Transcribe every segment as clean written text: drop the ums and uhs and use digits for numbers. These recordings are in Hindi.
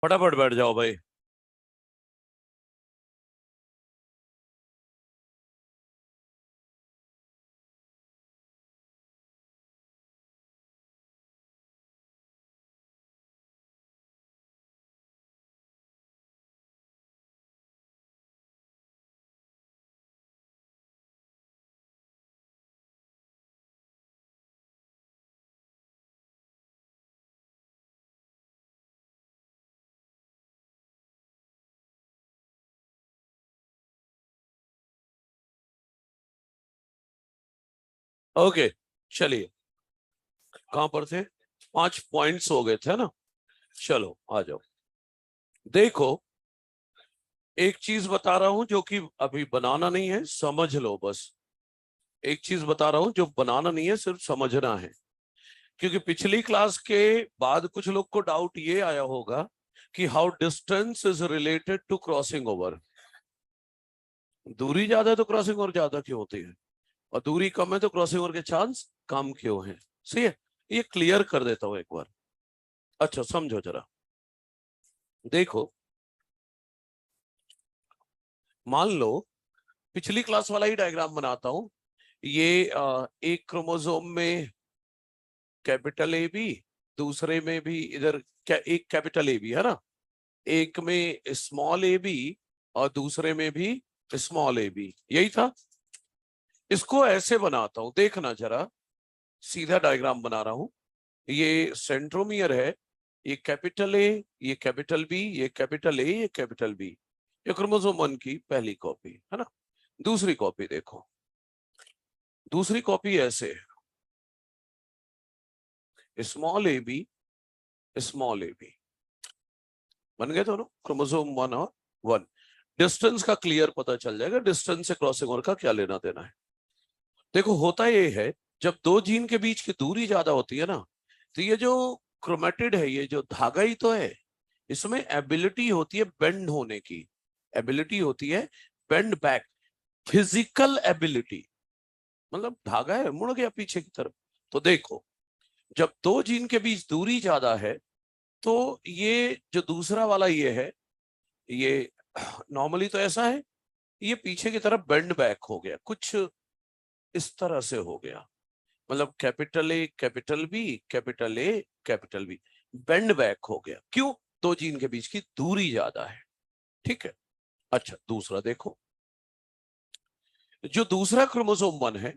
फटाफट बैठ जाओ भाई। ओके, चलिए। कहां पर थे? 5 पॉइंट्स हो गए थे ना। चलो आ जाओ। देखो, एक चीज बता रहा हूं जो कि अभी बनाना नहीं है, समझ लो बस। एक चीज बता रहा हूं जो बनाना नहीं है, सिर्फ समझना है। क्योंकि पिछली क्लास के बाद कुछ लोग को डाउट ये आया होगा कि how distance is related to crossing over. दूरी ज्यादा है तो क्रॉसिंग ओवर ज्यादा क्यों होती है, और दूरी कम है तो क्रॉसिंग ओवर के चांस कम क्यों है। सही है, ये क्लियर कर देता हूं एक बार। अच्छा समझो जरा। देखो, मान लो पिछली क्लास वाला ही डायग्राम बनाता हूं। ये एक क्रोमोसोम में कैपिटल ए बी, दूसरे में भी इधर एक कैपिटल ए बी है ना, एक में स्मॉल ए बी और दूसरे में भी स्मॉल ए बी, यही था। इसको ऐसे बनाता हूं, देखना जरा। सीधा डायग्राम बना रहा हूं। ये सेंट्रोमियर है, ये कैपिटल ए, ये कैपिटल बी, ये कैपिटल ए, ये कैपिटल बी। ये क्रोमोसोम 1 की पहली कॉपी है ना। दूसरी कॉपी देखो, दूसरी कॉपी ऐसे, small A B, small A B, बन गए दोनों क्रोमोसोम 1 और 1। डिस्टेंस का क्लियर पता चल जाएगा, डिस्टेंस से क्रॉसिंग ओवर का क्या लेना देना है। देखो होता ये है, जब दो जीन के बीच की दूरी ज्यादा होती है ना, तो ये जो क्रोमेटिड है, ये जो धागा ही तो है, इसमें एबिलिटी होती है बेंड होने की, एबिलिटी होती है बेंड बैक, फिजिकल एबिलिटी। मतलब धागा है, मुड़ गया पीछे की तरफ। तो देखो, जब दो जीन के बीच दूरी ज्यादा है, तो ये जो दूसरा वाला ये है, ये नॉर्मली तो ऐसा है, ये पीछे की तरफ बेंड बैक हो गया, कुछ इस तरह से हो गया। मतलब capital A capital B, capital A capital B, bend back हो गया। क्यों? दो जीन के बीच की दूरी ज्यादा है। ठीक है। अच्छा दूसरा देखो, जो दूसरा क्रोमोसोम 1 है,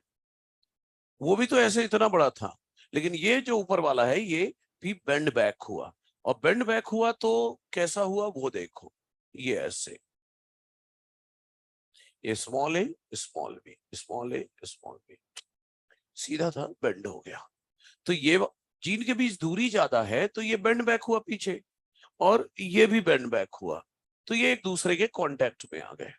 वो भी तो ऐसे इतना बड़ा था, लेकिन ये जो ऊपर वाला है ये भी बेंड बैक हुआ। और बेंड बैक हुआ तो कैसा हुआ वो देखो, ये ऐसे, ये स्मॉल ए स्मॉल बी, स्मॉल ए स्मॉल बी, सीधा था, बेंड हो गया। तो ये जीन के बीच दूरी ज्यादा है तो ये बेंड बैक हुआ पीछे, और ये भी बेंड बैक हुआ, तो ये एक दूसरे के कांटेक्ट में आ गए।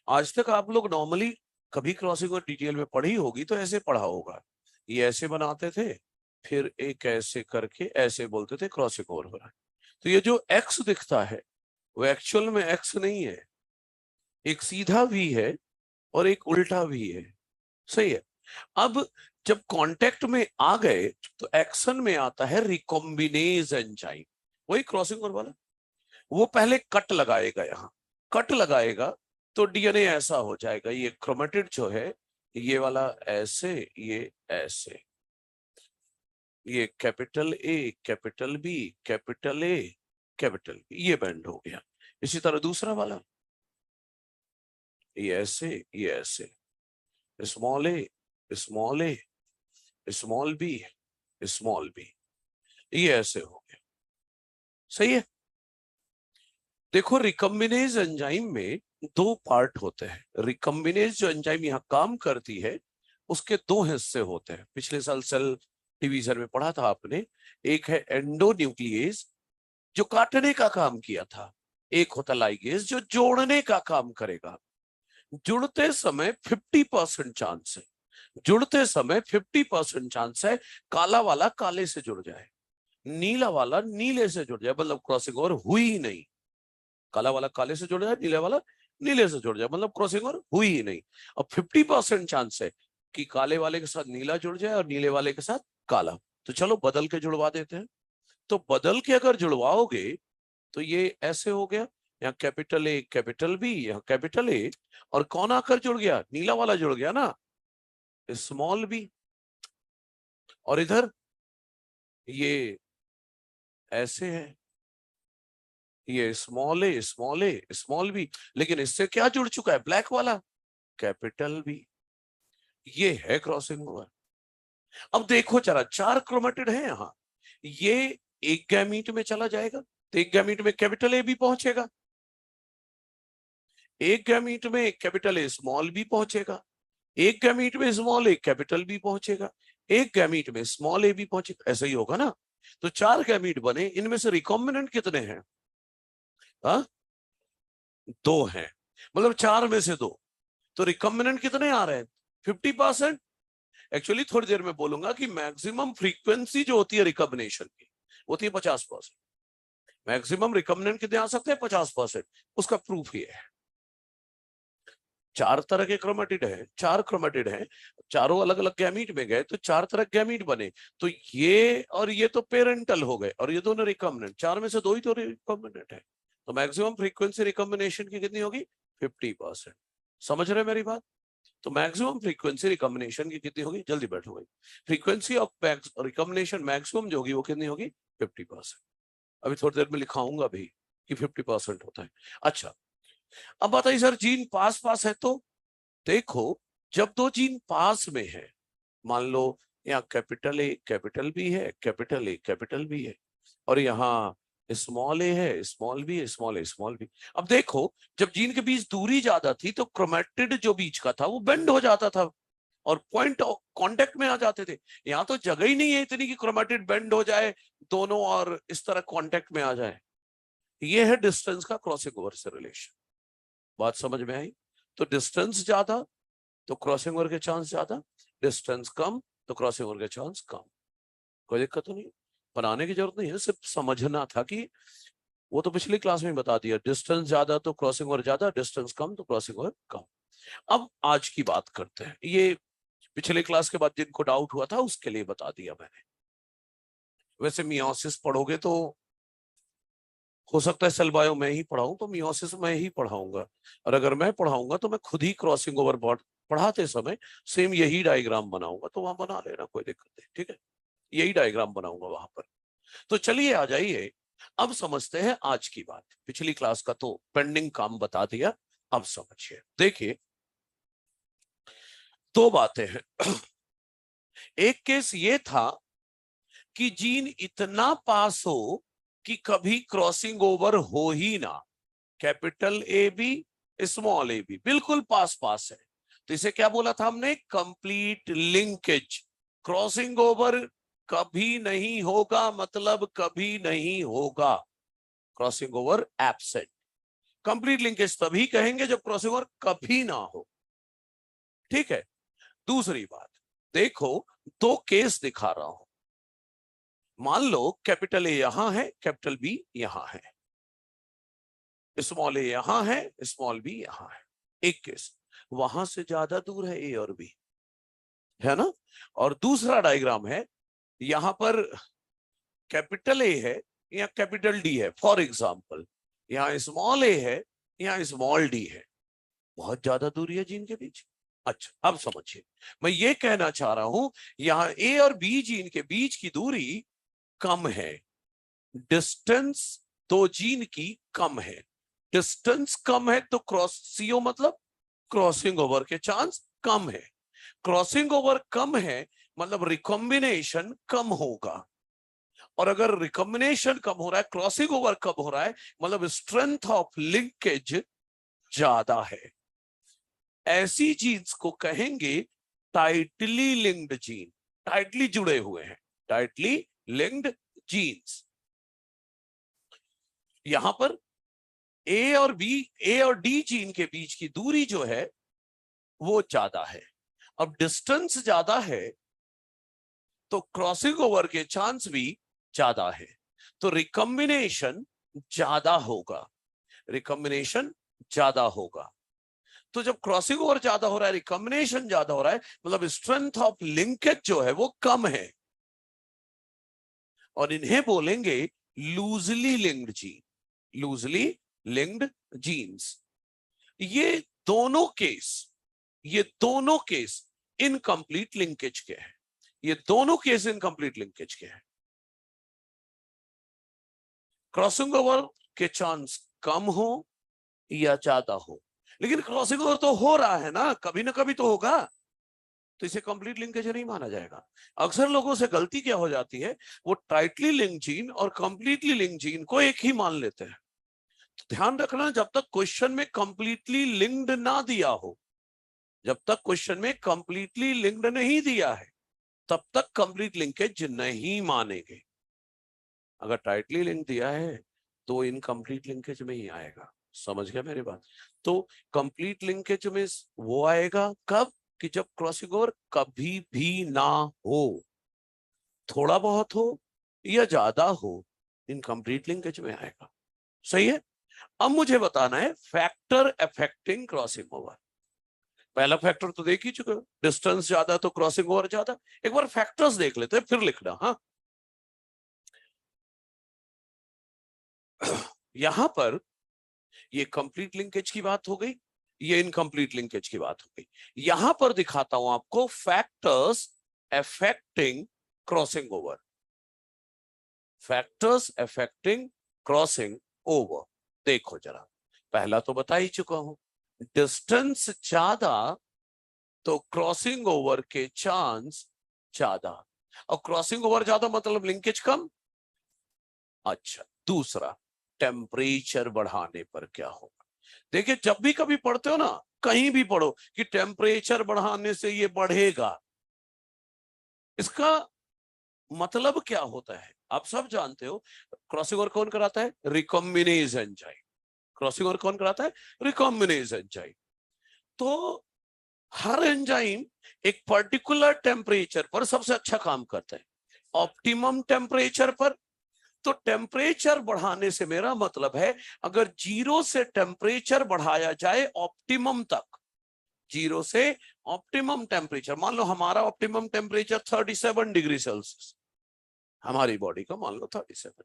आज तक आप लोग नॉर्मली कभी क्रॉसिंग और डिटेल में पढ़ी होगी तो ऐसे पढ़ा होगा, ये ऐसे बनाते थे, फिर एक ऐसे करके ऐसे बोलते थे क्रॉसिंग ओवर हो रहा है। तो ये जो एक्स दिखता है वो एक्चुअल में एक्स नहीं है, एक सीधा भी है और एक उल्टा भी है। सही है। अब जब कांटेक्ट में आ गए तो एक्शन में आता है रिकॉम्बिनेज एंजाइम, वही क्रॉसिंग ओवर वाला। वो पहले कट लगाएगा, यहाँ कट लगाएगा तो डीएनए ऐसा हो जाएगा, ये क्रोमेटिड जो है, ये वाला ऐसे, ये ऐसे, ये capital A capital B, capital A capital B, ये बेंड हो गया। इसी तरह दूसरा वाला, ये ऐसे, ये ऐसे, स्मॉल ए स्मॉल ए स्मॉल बी स्मॉल बी, ये ऐसे हो गया। सही है। देखो रिकम्बिनेज एंजाइम में दो पार्ट होते हैं। रिकम्बिनेज जो एंजाइम यहाँ काम करती है, उसके दो हिस्से होते हैं। पिछले साल सेल डिवीजन में पढ़ा था आपने। एक है एंडोन्यूक्लियेज जो काटने का काम किया था, एक होता लाइगेज जो जोड़ने का काम करेगा। जुड़ते समय 50% चांस है, जुड़ते समय 50% चांस है काला वाला काले से जुड़ जाए, नीला वाला नीले से जुड़ जाए, मतलब क्रॉसिंग ओवर हुई ही नहीं। काला वाला काले से जुड़ जाए, नीले वाला नीले से जुड़ जाए, मतलब क्रॉसिंग ओवर हुई ही नहीं। और 50% चांस है कि काले वाले के साथ नीला जुड़ जाए और नीले वाले के साथ काला। तो चलो बदल के जुड़वा देते हैं। तो बदल के अगर जुड़वाओगे तो ये ऐसे हो गया, यहाँ कैपिटल ए कैपिटल बी, यहाँ कैपिटल ए, और कौन आकर जुड़ गया, नीला वाला जुड़ गया ना, स्मॉल बी। और इधर ये ऐसे है, ये स्मॉल ए स्मॉल ए स्मॉल बी, लेकिन इससे क्या जुड़ चुका है, ब्लैक वाला, कैपिटल बी। ये है क्रॉसिंग ओवर। अब देखो जरा, 4 क्रोमेटिड है यहाँ, ये एक गैमीट में चला जाएगा तो एक गैमीट में कैपिटल ए भी पहुंचेगा, एक गैमीट में कैपिटल ए स्मॉल बी पहुंचेगा, एक गैमीट में स्मॉल ए कैपिटल बी पहुंचेगा, एक गैमीट में स्मॉल ए बी पहुंचेगा, ऐसा ही होगा ना। तो 4 गैमीट बने, इनमें से रिकॉम्बिनेंट कितने हैं, 2 हैं, मतलब 4 में से 2, तो रिकॉम्बिनेंट कितने आ रहे हैं, 50%। एक्चुअली थोड़ी देर में बोलूंगा कि मैक्सिमम फ्रीक्वेंसी जो होती है रिकॉम्बिनेशन की होती है 50%। मैक्सिमम रिकॉम्बिनेंट कितने आ सकते हैं, 50%। उसका प्रूफ ये है, 4 तरह के क्रोमेटिड है, 4 क्रोमेटिड है, चारों अलग अलग गैमीट में गए तो 4 तरह गैमीट बने, तो ये और ये तो पेरेंटल हो गए और ये दोनों रिकॉम्बिनेंट, 4 में से 2 ही तो रिकॉम्बिनेंट है, तो मैक्सिमम फ्रीक्वेंसी रिकॉम्बिनेशन की कितनी होगी, 50%। समझ रहे मेरी बात। तो मैक्सिमम फ्रीक्वेंसी रिकॉम्बिनेशन की कितनी होगी, जल्दी बैठो भाई, फ्रीक्वेंसी ऑफ रिकॉम्बिनेशन मैक्सिमम जो होगी वो कितनी होगी, 50%। अभी थोड़ी देर में लिखाऊंगा भी कि 50% होता है। अच्छा, अब बताइए सर जीन पास पास है, तो देखो जब 2 जीन पास में है, मान लो यहाँ कैपिटल ए कैपिटल बी है, कैपिटल ए कैपिटल बी है, और यहाँ स्मॉल ए है स्मॉल बी है स्मॉल ए स्मॉल बी। अब देखो जब जीन के बीच दूरी ज्यादा थी तो क्रोमेटिड जो बीच का था वो बेंड हो जाता था और पॉइंट कांटेक्ट में आ जाते थे। यहाँ तो जगह ही नहीं है इतनी कि क्रोमेटिड बेंड हो जाए दोनों और इस तरह कांटेक्ट में आ जाए। ये है डिस्टेंस का क्रॉसिंग ओवर से रिलेशन। बात समझ में आई। तो डिस्टेंस ज्यादा तो क्रॉसिंग ओवर के चांस ज्यादा, डिस्टेंस कम तो क्रॉसिंग ओवर के चांस कम। कोई दिक्कत तो नहीं, बनाने की जरूरत नहीं है, सिर्फ समझना था कि वो तो पिछली क्लास में बता दिया, डिस्टेंस ज्यादा तो क्रॉसिंग ओवर ज्यादा, डिस्टेंस कम तो क्रॉसिंग ओवर कम। अब आज की बात करते हैं, ये पिछले क्लास के बाद जिनको डाउट हुआ था उसके लिए बता दिया मैंने। वैसे मियोसिस पढ़ोगे तो हो सकता है सेल बायो में ही पढ़ाऊं तो मियोसिस में ही पढ़ाऊंगा, और अगर मैं पढ़ाऊंगा तो मैं खुद ही क्रॉसिंग ओवर बोर्ड पढ़ाते समय सेम यही डायग्राम बनाऊंगा, तो वहां बना लेना, कोई दिक्कत नहीं, ठीक है, यही डायग्राम बनाऊंगा वहां पर। तो चलिए आ जाइए, अब समझते हैं आज की बात। पिछली क्लास का तो पेंडिंग काम बता दिया, अब समझिए। देखिए 2 बातें हैं। एक केस ये था कि जीन इतना पास हो कि कभी क्रॉसिंग ओवर हो ही ना, capital A B small A B बिल्कुल पास पास है, तो इसे क्या बोला था हमने, कंप्लीट लिंकेज। क्रॉसिंग ओवर कभी नहीं होगा, मतलब कभी नहीं होगा, crossing over absent. Complete linkage तभी कहेंगे जब क्रॉसिंग ओवर कभी ना हो, ठीक है। दूसरी बात देखो, 2 केस दिखा रहा हूं। मान लो कैपिटल ए यहां है कैपिटल बी यहां है, स्मॉल ए यहां है स्मॉल बी यहां है, एक केस। वहां से ज्यादा दूर है ए और बी, है ना। और दूसरा डायग्राम है, यहां पर कैपिटल ए है या कैपिटल डी है, फॉर एग्जाम्पल यहाँ स्मॉल ए है यहाँ स्मॉल डी है, बहुत ज्यादा दूरी है जीन के बीच। अच्छा अब समझिए, मैं ये कहना चाह रहा हूं यहाँ ए और बी जीन के बीच की दूरी कम है, डिस्टेंस 2 जीन की कम है, डिस्टेंस कम है तो क्रॉस सीओ मतलब क्रॉसिंग ओवर के चांस कम है, क्रॉसिंग ओवर कम है मतलब रिकॉम्बिनेशन कम होगा, और अगर रिकॉम्बिनेशन कम हो रहा है क्रॉसिंग ओवर कम हो रहा है मतलब स्ट्रेंथ ऑफ लिंकेज ज्यादा है। ऐसी जीन्स को कहेंगे टाइटली लिंक्ड जीन, टाइटली जुड़े हुए हैं, टाइटली लिंक्ड जीन्स। यहां पर ए और बी, ए और डी जीन के बीच की दूरी जो है वो ज्यादा है। अब डिस्टेंस ज्यादा है तो क्रॉसिंग ओवर के चांस भी ज्यादा है, तो रिकॉम्बिनेशन ज्यादा होगा, रिकॉम्बिनेशन ज्यादा होगा। तो जब क्रॉसिंग ओवर ज्यादा हो रहा है रिकॉम्बिनेशन ज्यादा हो रहा है मतलब स्ट्रेंथ ऑफ लिंकेज जो है वो कम है, और इन्हें बोलेंगे loosely linked gene, loosely linked genes. ये दोनों केस इनकम्प्लीट लिंकेज के हैं, ये दोनों केस इनकम्प्लीट लिंकेज के हैं। क्रॉसिंग ओवर के चांस कम हो या ज्यादा हो, लेकिन क्रॉसिंग ओवर तो हो रहा है ना, कभी ना कभी तो होगा, तो इसे कंप्लीट लिंकेज नहीं माना जाएगा। अक्सर लोगों से गलती क्या हो जाती है, वो टाइटली लिंक जीन और कंप्लीटली लिंक जीन को एक ही मान लेते हैं। तो ध्यान रखना, जब तक क्वेश्चन में कंप्लीटली लिंक्ड ना दिया हो, जब तक क्वेश्चन में कंप्लीटली लिंक्ड नहीं दिया है, तब तक कंप्लीट लिंकेज नहीं मानेंगे। अगर टाइटली लिंक दिया है तो इनकम्प्लीट लिंकेज में ही आएगा। समझ गया मेरी बात? तो कंप्लीट लिंकेज में वो आएगा कब, कि जब क्रॉसिंग ओवर कभी भी ना हो, थोड़ा बहुत हो या ज्यादा हो, इनकम्प्लीट लिंकेज में आएगा। सही है। अब मुझे बताना है फैक्टर अफेक्टिंग क्रॉसिंग ओवर। पहला फैक्टर तो देख ही चुके हो, डिस्टेंस ज्यादा तो क्रॉसिंग ओवर ज्यादा। एक बार फैक्टर्स देख लेते हैं फिर लिखना। हाँ, यहां पर ये कंप्लीट लिंकेज की बात हो गई, ये इनकम्प्लीट लिंकेज की बात हो गई। यहां पर दिखाता हूं आपको factors affecting crossing over, factors affecting crossing over. देखो जरा, पहला तो बता ही चुका हूं, डिस्टेंस ज्यादा तो क्रॉसिंग ओवर के चांस ज्यादा, और क्रॉसिंग ओवर ज्यादा मतलब लिंकेज कम। अच्छा, दूसरा, टेम्परेचर बढ़ाने पर क्या होगा। देखिए, जब भी कभी पढ़ते हो ना, कहीं भी पढ़ो कि टेम्परेचर बढ़ाने से ये बढ़ेगा, इसका मतलब क्या होता है आप सब जानते हो। क्रॉसिंग ओवर कौन कराता है? Recombinase enzyme. क्रॉसिंग ओवर कौन कराता है? Recombinase enzyme. तो हर एंजाइम एक पर्टिकुलर टेम्परेचर पर सबसे अच्छा काम करता है, ऑप्टिमम टेम्परेचर पर। तो टेम्परेचर बढ़ाने से मेरा मतलब है, अगर 0 से टेम्परेचर बढ़ाया जाए ऑप्टिमम तक, 0 से ऑप्टिमम टेम्परेचर, मान लो हमारा ऑप्टिमम टेम्परेचर 37 डिग्री सेल्सियस, हमारी बॉडी का मान लो 37।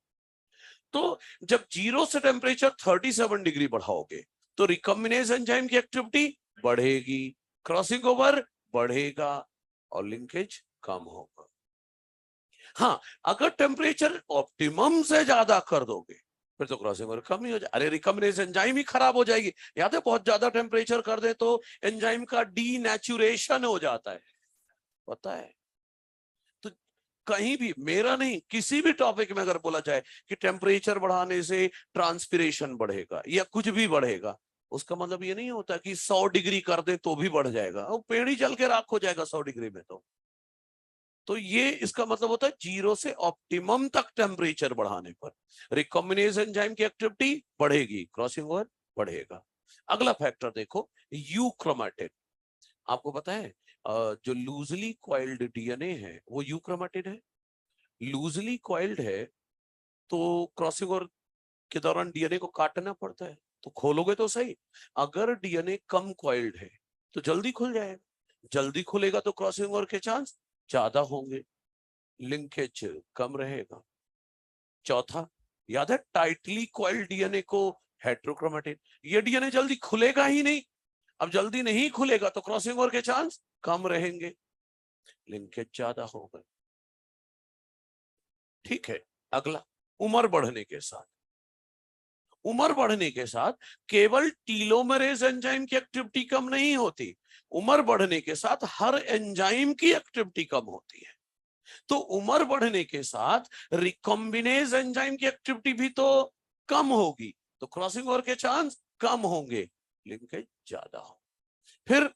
तो जब 0 से टेम्परेचर 37 डिग्री बढ़ाओगे तो रिकॉम्बिनेज एंजाइम की एक्टिविटी बढ़ेगी, क्रॉसिंग ओवर बढ़ेगा और लिंकेज कम होगा। हाँ, अगर टेम्परेचर ऑप्टिमम से ज्यादा कर दोगे फिर तो क्रॉसिंग ओवर कम ही हो जाए। अरे, रिकॉम्बिनेज एंजाइम ही खराब हो जाएगी। याद है, बहुत ज्यादा टेम्परेचर कर दे तो एंजाइम का डीनेचुरेशन हो जाता है, पता है। तो कहीं भी, मेरा नहीं, किसी भी टॉपिक में अगर बोला जाए कि टेम्परेचर बढ़ाने से ट्रांसपिरेशन बढ़ेगा या कुछ भी बढ़ेगा, उसका मतलब ये नहीं होता कि 100 डिग्री कर दे तो भी बढ़ जाएगा, वो पेड़ ही जल के राख हो जाएगा 100 डिग्री में। तो ये इसका मतलब होता है 0 से ऑप्टिमम तक टेम्परेचर बढ़ाने पर रिकॉम्बिनेज एंजाइम की एक्टिविटी बढ़ेगी, क्रॉसिंग ओवर बढ़ेगा। अगला फैक्टर देखो, यूक्रोमेटिन। आपको पता है जो लूजली क्वाइल्ड डीएनए है वो यूक्रोमेटिन है। लूजली क्वाइल्ड है तो क्रॉसिंग ओवर के दौरान डीएनए को काटना पड़ता है, तो खोलोगे तो सही। अगर डीएनए कम क्वाइल्ड है तो जल्दी खुल जाएगा, जल्दी खुलेगा तो क्रॉसिंग ओवर के चांस ज्यादा होंगे, लिंकेज कम रहेगा। चौथा, याद है टाइटली क्वाइल्ड डीएनए को हेट्रोक्रोमेटिन, ये डीएनए जल्दी खुलेगा ही नहीं। अब जल्दी नहीं खुलेगा तो क्रॉसिंग ओवर के चांस कम रहेंगे, लिंकेज ज्यादा होगा। ठीक है। अगला, उम्र बढ़ने के साथ, उम्र बढ़ने के साथ केवल टीलोमरेज एंजाइम की एक्टिविटी कम नहीं होती, उम्र बढ़ने के साथ हर एंजाइम की एक्टिविटी कम होती है। तो उम्र बढ़ने के साथ रिकॉम्बिनेज एंजाइम की एक्टिविटी भी तो कम होगी, तो क्रॉसिंग ओवर के चांस कम होंगे, लिंकेज ज्यादा हो। फिर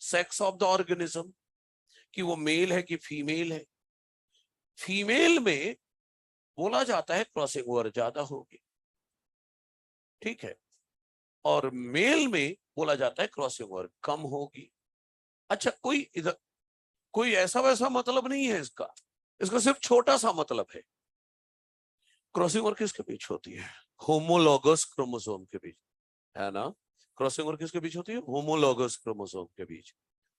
सेक्स ऑफ द ऑर्गेनिज्म, कि वो मेल है कि फीमेल है। फीमेल में बोला जाता है क्रॉसिंग ओवर ज्यादा होगी, ठीक है, और मेल में बोला जाता है क्रॉसिंग ओवर कम होगी। अच्छा, कोई इधर कोई ऐसा वैसा मतलब नहीं है इसका, इसका सिर्फ छोटा सा मतलब है। क्रॉसिंग ओवर किसके बीच होती है? होमोलॉगस क्रोमोसोम के बीच, है ना। क्रॉसिंग ओवर किसके बीच होती है? होमोलॉगस क्रोमोसोम के बीच।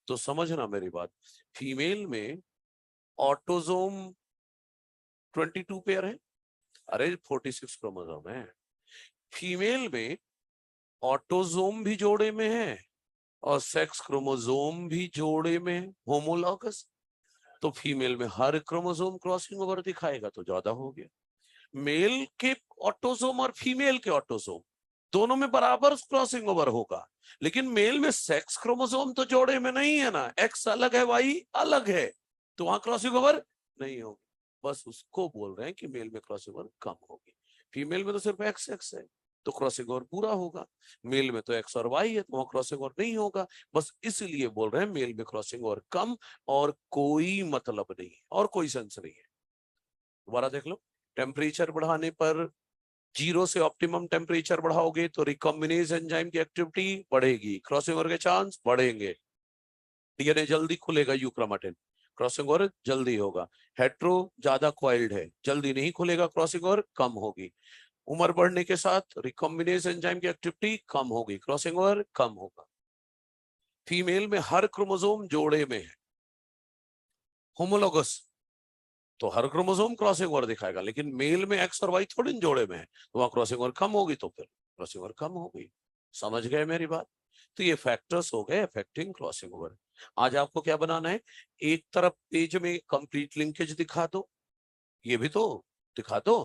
तो समझना मेरी बात, फीमेल में ऑटोसोम 22 पेयर है, अरे 46 क्रोमोसोम है। फीमेल में ऑटोजोम भी जोड़े में है और सेक्स क्रोमोसोम भी जोड़े में है, होमोलॉगस। तो फीमेल में हर क्रोमोसोम क्रॉसिंग ओवर दिखाएगा तो ज्यादा हो गया। मेल के ऑटोसोम और फीमेल के ऑटोसोम दोनों में बराबर क्रॉसिंग ओवर होगा, लेकिन मेल में सेक्स क्रोमोसोम तो जोड़े में नहीं है ना, एक्स अलग है वाई अलग है, तो वहां क्रॉसिंग ओवर नहीं होगी। बस उसको बोल रहे हैं कि मेल में क्रॉसिंग ओवर कम होगी। फीमेल में तो सिर्फ एक्स एक्स है तो क्रॉसिंग ओवर पूरा होगा, मेल में तो एक्स और वाई है तो वहां क्रॉसिंग ओवर नहीं होगा। बस इसलिए बोल रहे हैं मेल में क्रॉसिंग ओवर कम, और कोई मतलब नहीं है और कोई सेंस नहीं है। दोबारा देख लो, टेम्परेचर बढ़ाने पर, 0 से ऑप्टिमम टेम्परेचर बढ़ाओगे तो रिकॉम्बिनेज एंजाइम की एक्टिविटी बढ़ेगी, क्रॉसिंग ओवर के चांस बढ़ेंगे, डीएनए जल्दी खुलेगा, यूक्रोमाटिन क्रॉसिंग ओवर जल्दी होगा। हेट्रो ज्यादा कॉइल्ड है, जल्दी नहीं खुलेगा, क्रॉसिंग ओवर कम होगी। उम्र बढ़ने के साथ रिकॉम्बिनेज एंजाइम की एक्टिविटी कम होगी, क्रॉसिंग ओवर कम होगा। फीमेल में हर क्रोमोसोम जोड़े में है, होमोलोगस, तो हर क्रोमोसोम क्रॉसिंग ओवर दिखाएगा, लेकिन मेल में एक्स और वाई थोड़ी जोड़े में है तो वहां क्रॉसिंग ओवर कम होगी, तो फिर क्रॉसिंग ओवर कम होगी। समझ गए मेरी बात? तो ये फैक्टर्स हो गए अफेक्टिंग क्रॉसिंग ओवर। आज आपको क्या बनाना है, एक तरफ पेज में कंप्लीट लिंकेज दिखा दो, ये भी तो दिखा दो,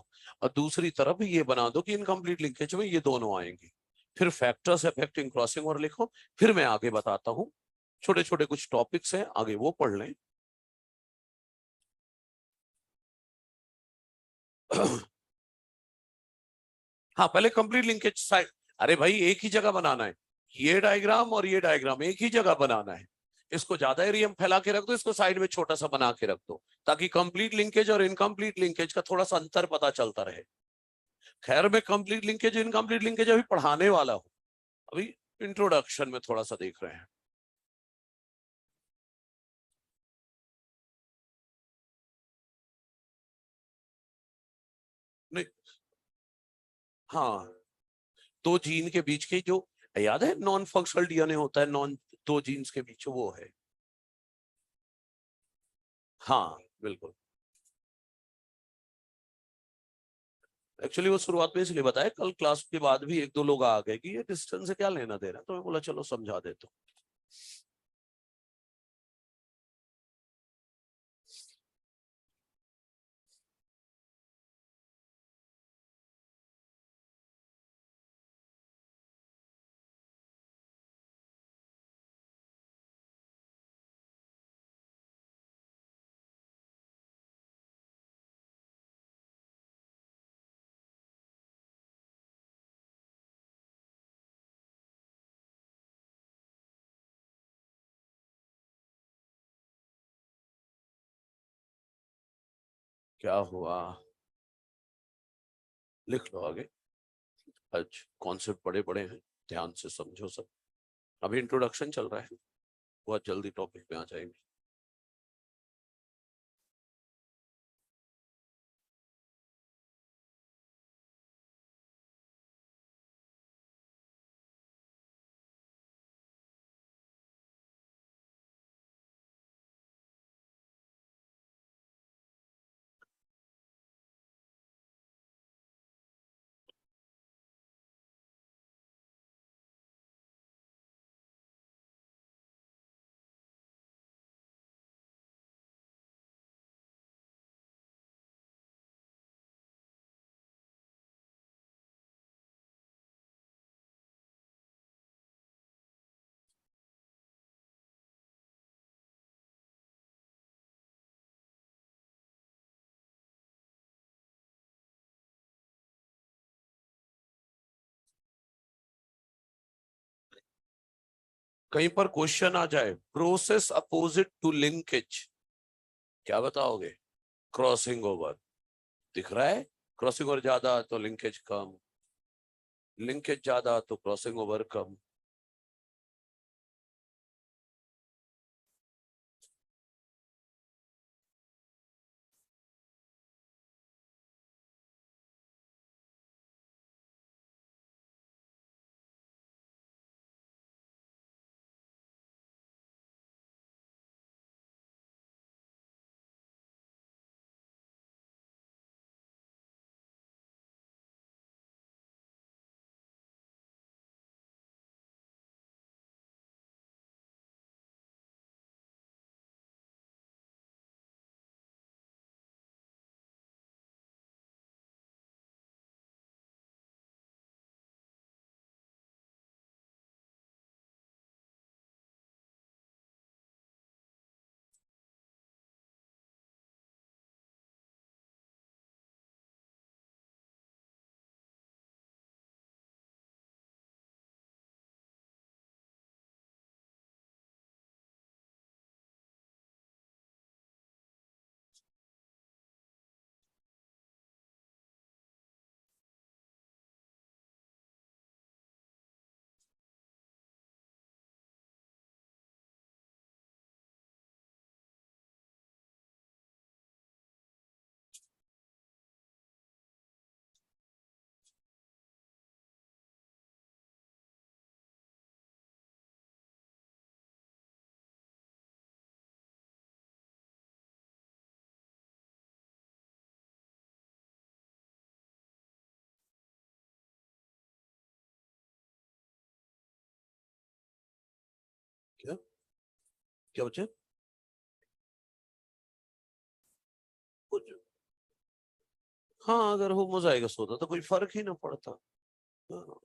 और दूसरी तरफ ये बना दो कि इनकम्प्लीट लिंकेज में ये दोनों आएंगे। फिर फैक्टर्स अफेक्टिंग क्रॉसिंग ओवर लिखो, फिर मैं आगे बताता हूँ। छोटे छोटे कुछ टॉपिक्स हैं, आगे वो पढ़ लें। हाँ, पहले कंप्लीट लिंकेज साइड, अरे भाई एक ही जगह बनाना है, ये डायग्राम और ये डायग्राम एक ही जगह बनाना है। इसको ज्यादा एरिया में फैला के रख दो, इसको साइड में छोटा सा बना के रख दो, ताकि कंप्लीट लिंकेज और इनकम्प्लीट लिंकेज का थोड़ा सा अंतर पता चलता रहे। खैर, मैं कंप्लीट लिंकेज इनकम्प्लीट लिंकेज अभी पढ़ाने वाला हूँ, अभी इंट्रोडक्शन में थोड़ा सा देख रहे हैं। नहीं, हाँ, दो जीन के बीच के जो, याद है नॉन फंक्शनल डीएनए होता है, नॉन, दो जीन्स के बीच वो है। हाँ, बिल्कुल। एक्चुअली वो शुरुआत में इसलिए बताया, कल क्लास के बाद भी एक दो लोग आ गए कि ये डिस्टेंस से क्या लेना देना, तो मैं बोला चलो समझा देता हूँ। क्या हुआ, लिख लो आगे। आज कॉन्सेप्ट बड़े बड़े हैं, ध्यान से समझो सब। अभी इंट्रोडक्शन चल रहा है, बहुत जल्दी टॉपिक पे आ जाएंगे। कहीं पर क्वेश्चन आ जाए, प्रोसेस अपोजिट टू लिंकेज, क्या बताओगे? Crossing over. दिख रहा है, क्रॉसिंग ओवर ज्यादा तो लिंकेज कम, लिंकेज ज्यादा तो क्रॉसिंग ओवर कम। क्या क्या बच्चे? कुछ, हाँ अगर होमोजाइगस होता तो कोई फर्क ही ना पड़ता। हाँ।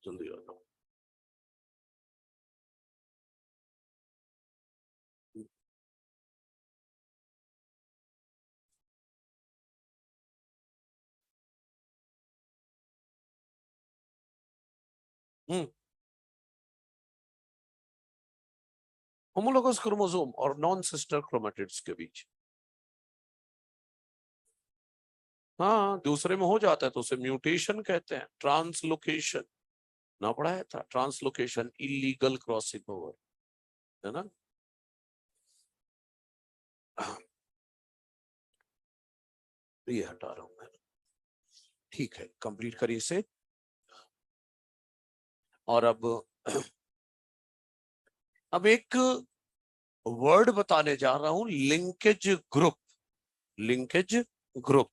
जल्दी आ जाओ। हम्म। होमोलोगस क्रोमोसोम और नॉन सिस्टर क्रोमेटिड्स के बीच, हाँ दूसरे में हो जाता है तो उसे म्यूटेशन कहते हैं, ट्रांसलोकेशन ना पढ़ाया था, ट्रांसलोकेशन इलीगल क्रॉसिंग ओवर, है ना। ये हटा रहा हूं मैं, ठीक है कंप्लीट करिए इसे। और अब एक वर्ड बताने जा रहा हूं, लिंकेज ग्रुप। लिंकेज ग्रुप,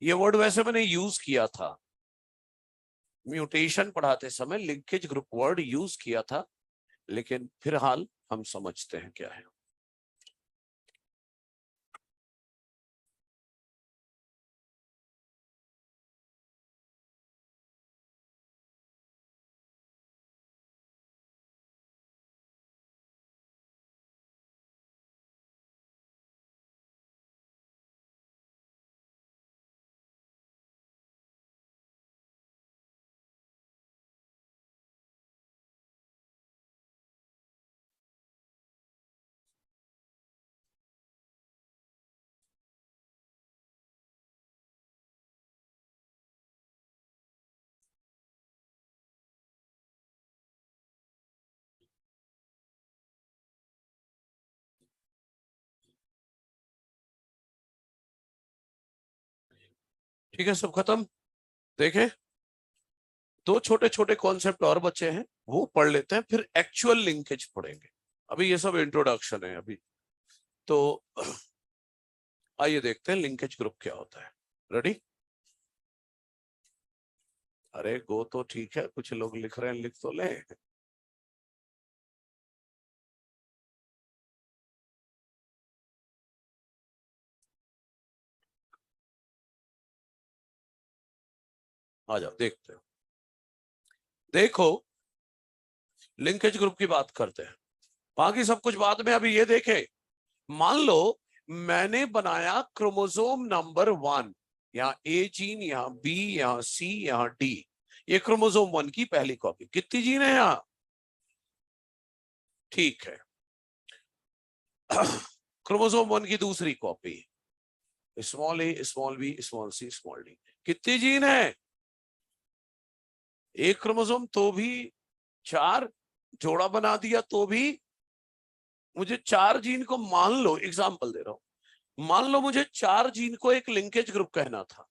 ये वर्ड वैसे मैंने यूज किया था म्यूटेशन पढ़ाते समय, लिंकेज ग्रुप वर्ड यूज किया था, लेकिन फिलहाल हम समझते हैं क्या है। ठीक है सब खत्म। देखें, दो छोटे छोटे कॉन्सेप्ट और बचे हैं, वो पढ़ लेते हैं, फिर एक्चुअल लिंकेज पढ़ेंगे। अभी ये सब इंट्रोडक्शन है अभी तो। आइए देखते हैं लिंकेज ग्रुप क्या होता है। रेडी? अरे गो तो ठीक है, कुछ लोग लिख रहे हैं, लिख तो ले। आ जाओ देखते हैं। देखो, लिंकेज ग्रुप की बात करते हैं, बाकी सब कुछ बाद में। अभी ये देखे, मान लो मैंने बनाया क्रोमोसोम नंबर 1, यहाँ ए जीन, यहाँ बी, यहाँ सी, यहाँ डी। ये क्रोमोसोम 1 की पहली कॉपी। कितनी जीन है यहाँ? ठीक है। क्रोमोसोम 1 की दूसरी कॉपी, स्मॉल ए, small B, small C, small D. कितनी जीन है? एक क्रोमोसोम तो भी 4, जोड़ा बना दिया तो भी। मुझे 4 जीन को, मान लो एग्जांपल दे रहा हूं, मान लो मुझे 4 जीन को एक लिंकेज ग्रुप कहना था,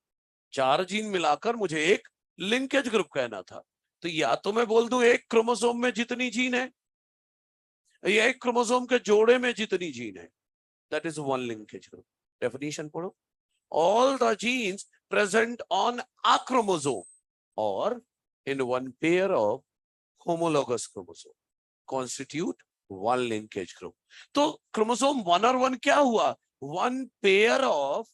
4 जीन मिलाकर मुझे एक लिंकेज ग्रुप कहना था। तो या तो मैं बोल दूं एक क्रोमोसोम में जितनी जीन है, या एक क्रोमोसोम के जोड़े में जितनी जीन है, that is one linkage group. Definition पढ़ो, all the genes present on a chromosome or in one pair of homologous chromosome constitute one linkage group। तो क्रोमोसोम 1 और 1 क्या हुआ? One pair of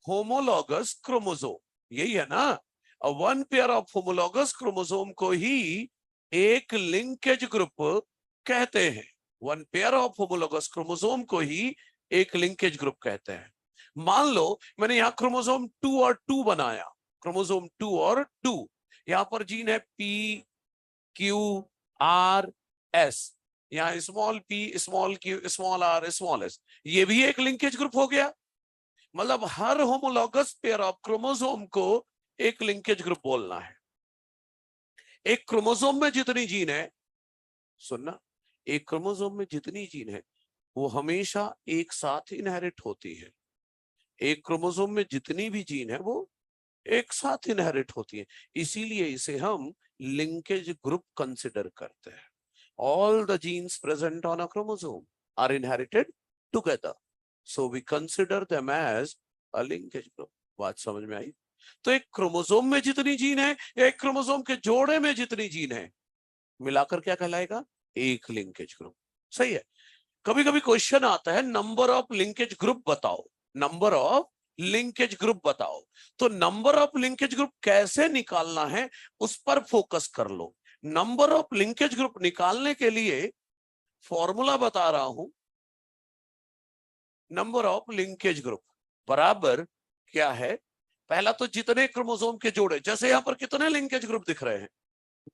homologous chromosome, यही है ना। One pair of homologous chromosome को ही एक लिंकेज ग्रुप कहते हैं। One pair of homologous chromosome को ही एक लिंकेज ग्रुप कहते हैं। मान लो मैंने यहां क्रोमोसोम 2 और 2 बनाया, क्रोमोसोम 2 और 2, यहां पर जीन है पी, क्यू, आर, एस, यहाँ small P, small Q, small R, small S, ये भी एक लिंकेज ग्रुप हो गया। मतलब हर होमोलॉगस पेयर ऑफ क्रोमोसोम को एक लिंकेज ग्रुप बोलना है। एक क्रोमोसोम में जितनी जीन है, सुनना, एक क्रोमोसोम में जितनी जीन है वो हमेशा एक साथ इनहेरिट होती है। एक क्रोमोसोम में जितनी भी जीन है वो एक साथ इनहेरिट होती है, इसीलिए इसे हम लिंकेज ग्रुप कंसिडर करते हैं। All the genes present on a chromosome are inherited together, so we consider them as a linkage group. बात समझ में आई? तो एक क्रोमोसोम में जितनी जीन है या एक क्रोमोसोम के जोड़े में जितनी जीन है, मिलाकर क्या कहलाएगा? एक लिंकेज ग्रुप। सही है। कभी कभी क्वेश्चन आता है नंबर ऑफ लिंकेज ग्रुप बताओ, नंबर ऑफ लिंकेज ग्रुप बताओ। तो नंबर ऑफ लिंकेज ग्रुप कैसे निकालना है उस पर फोकस कर लो। नंबर ऑफ लिंकेज ग्रुप निकालने के लिए फॉर्मूला बता रहा हूं। नंबर ऑफ लिंकेज ग्रुप बराबर क्या है? पहला तो जितने क्रोमोसोम के जोड़े, जैसे यहां पर कितने लिंकेज ग्रुप दिख रहे हैं?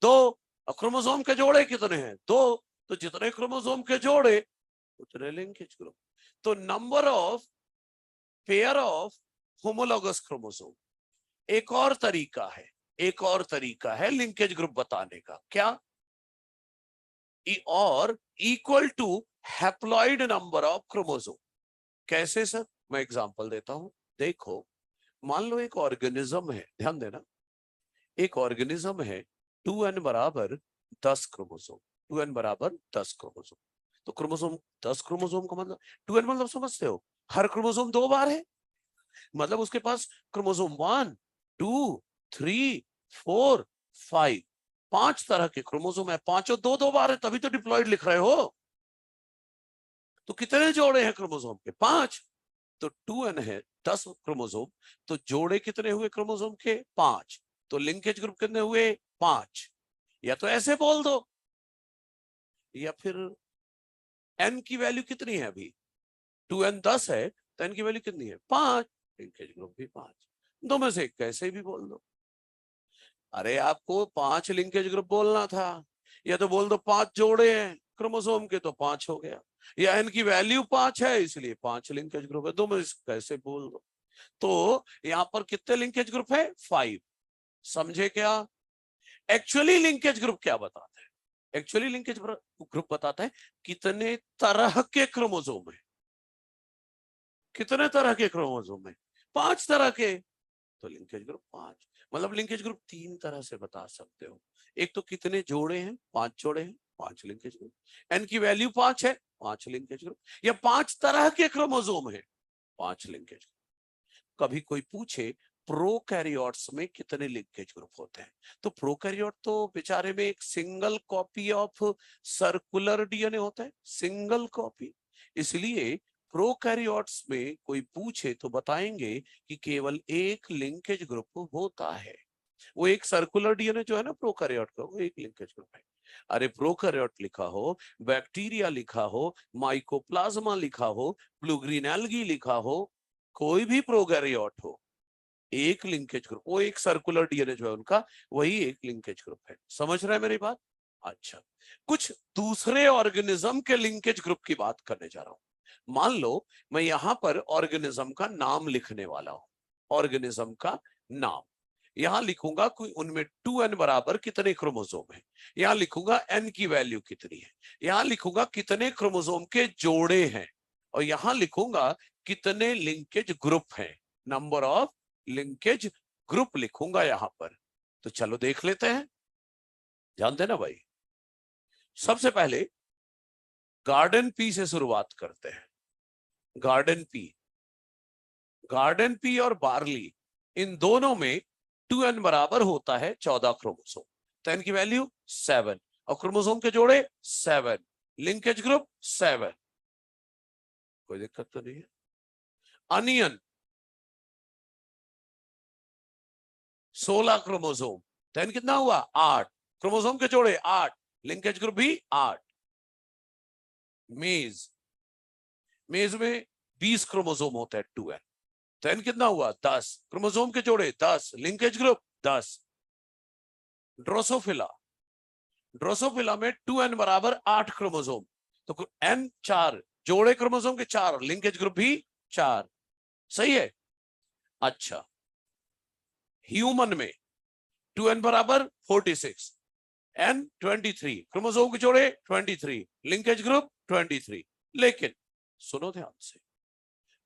दो। क्रोमोसोम के जोड़े कितने हैं? दो। तो जितने क्रोमोसोम के जोड़े उतने लिंकेज ग्रुप। तो number of pair of homologous chromosome. एक और तरीका है, एक और तरीका है लिंकेज ग्रुप बताने का। क्या? और equal to haploid number of chromosome. कैसे सर? मैं एग्जांपल देता हूं। देखो, मान लो एक ऑर्गेनिज्म है, ध्यान देना, एक ऑर्गेनिज्म है, 2n बराबर 10 क्रोमोसोम, 2n बराबर 10 क्रोमोसोम। तो क्रोमोसोम 10 क्रोमोसोम का मतलब 2n मतलब समझते हो, हर क्रोमोसोम 2 बार है। मतलब उसके पास क्रोमोसोम 1, 2, 3, 4, 5, 5 तरह के क्रोमोसोम है। पांचों 2-2 बार है, तभी तो डिप्लॉइड लिख रहे हो। तो कितने जोड़े हैं क्रोमोसोम के? 5। तो 2n है, 10 क्रोमोसोम। तो जोड़े कितने हुए क्रोमोसोम के? 5। तो लिंकेज ग्रुप कितने हुए? 5। या तो ऐसे बोल दो, या फिर n की वैल्यू कितनी है अभी? 2n 10 है, तो n की वैल्यू कितनी है? 5। लिंकेज ग्रुप भी 5। दो में से कैसे भी बोल दो। अरे आपको 5 लिंकेज ग्रुप बोलना था, या तो बोल दो 5 जोड़े हैं क्रोमोसोम के, तो 5 हो गया। या n की वैल्यू 5 है इसलिए 5 लिंकेज ग्रुप है। दो में से कैसे बोल दो। तो यहां पर कितने लिंकेज ग्रुप है? 5। समझे क्या? एक्चुअली लिंकेज ग्रुप क्या बताता है? एक्चुअली लिंकेज ग्रुप बताता है कितने तरह के क्रोमोसोम है। कितने तरह के क्रोमोसोम है? 5 तरह के। तो लिंकेज ग्रुप 5। मतलब लिंकेज ग्रुप 3 तरह से बता सकते हो। एक तो कितने जोड़े हैं? 5 जोड़े हैं, 5 लिंकेज ग्रुप। एन की वैल्यू 5 है, 5 लिंकेज ग्रुप। या 5 तरह के क्रोमोसोम है, 5 लिंकेज ग्रुप। कभी कोई पूछे प्रोकैरियोट्स में कितने लिंकेज ग्रुप होते हैं, तो प्रोकैरियोट तो बेचारे में एक single copy of circular DNA होता है, सिंगल कॉपी। इसलिए प्रोकैरियोट्स में कोई पूछे तो बताएंगे कि केवल एक लिंकेज ग्रुप होता है। वो एक सर्कुलर डीएनए जो है ना प्रोकैरियोट का, वो एक लिंकेज ग्रुप है। अरे प्रोकैरियोट लिखा हो, बैक्टीरिया लिखा हो, माइकोप्लाज्मा लिखा हो, ब्लू ग्रीन एल्गी लिखा हो, कोई भी प्रोकैरियोट हो, एक लिंकेज ग्रुप, वो एक सर्कुलर डीएनए जो है उनका, वही एक लिंकेज ग्रुप है। समझ रहे हैं मेरी बात? अच्छा, कुछ दूसरे ऑर्गेनिज्म के लिंकेज ग्रुप की बात करने जा रहा हूं। मान लो मैं यहां पर ऑर्गेनिज्म का नाम लिखने वाला हूं। ऑर्गेनिज्म का नाम यहां लिखूंगा, कोई उनमें 2n बराबर कितने क्रोमोसोम है, यहां लिखूंगा n की वैल्यू कितनी है, यहां लिखूंगा कितने क्रोमोसोम के जोड़े हैं, और यहां लिखूंगा कितने लिंकेज ग्रुप हैं। नंबर ऑफ लिंकेज ग्रुप लिखूंगा यहां पर। तो चलो देख लेते हैं, ध्यान देना भाई। सबसे पहले गार्डन पी से शुरुआत करते हैं। गार्डन पी, गार्डन पी और बार्ली, इन दोनों में 2n बराबर होता है 14 क्रोमोसोम। तो n की वैल्यू 7 और क्रोमोसोम के जोड़े 7, लिंकेज ग्रुप 7। कोई दिक्कत तो नहीं है। अनियन 16 क्रोमोसोम, तो n कितना हुआ? 8, क्रोमोसोम के जोड़े 8, लिंकेज ग्रुप भी 8। मेज, मेज में 20 क्रोमोसोम होता है, 2n, तो n कितना हुआ? 10, क्रोमोसोम के जोड़े 10, लिंकेज ग्रुप 10। ड्रोसोफिला, ड्रोसोफिला में 2n बराबर 8 क्रोमोसोम, तो n 4, जोड़े क्रोमोसोम के 4, लिंकेज ग्रुप भी 4। सही है। अच्छा, ह्यूमन में 2n बराबर 46, n 23, क्रोमोसोम के जोड़े 23, लिंकेज ग्रुप 23। लेकिन सुनो ध्यान से,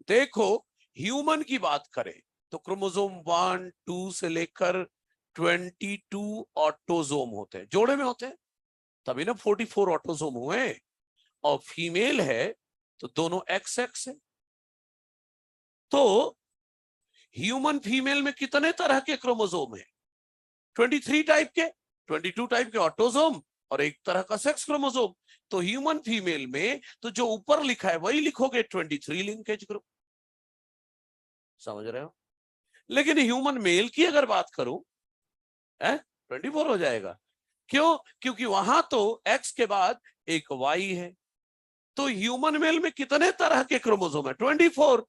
देखो ह्यूमन की बात करें तो क्रोमोसोम 1, 2 से लेकर 22 ऑटोसोम होते हैं, जोड़े में होते हैं, तभी ना 44 ऑटोसोम हुए। और फीमेल है तो दोनों XX है। तो ह्यूमन फीमेल में कितने तरह के क्रोमोसोम है? 23 टाइप के, 22 टाइप के ऑटोसोम और एक तरह का सेक्स क्रोमोसोम। तो ह्यूमन फीमेल में तो जो ऊपर लिखा है वही लिखोगे, 23 लिंकेज ग्रुप। समझ रहे हो? लेकिन ह्यूमन मेल की अगर बात करूं, 24 हो जाएगा। क्यों? क्योंकि वहां तो X के बाद एक Y है। तो ह्यूमन मेल में कितने तरह के क्रोमोसोम है? 24।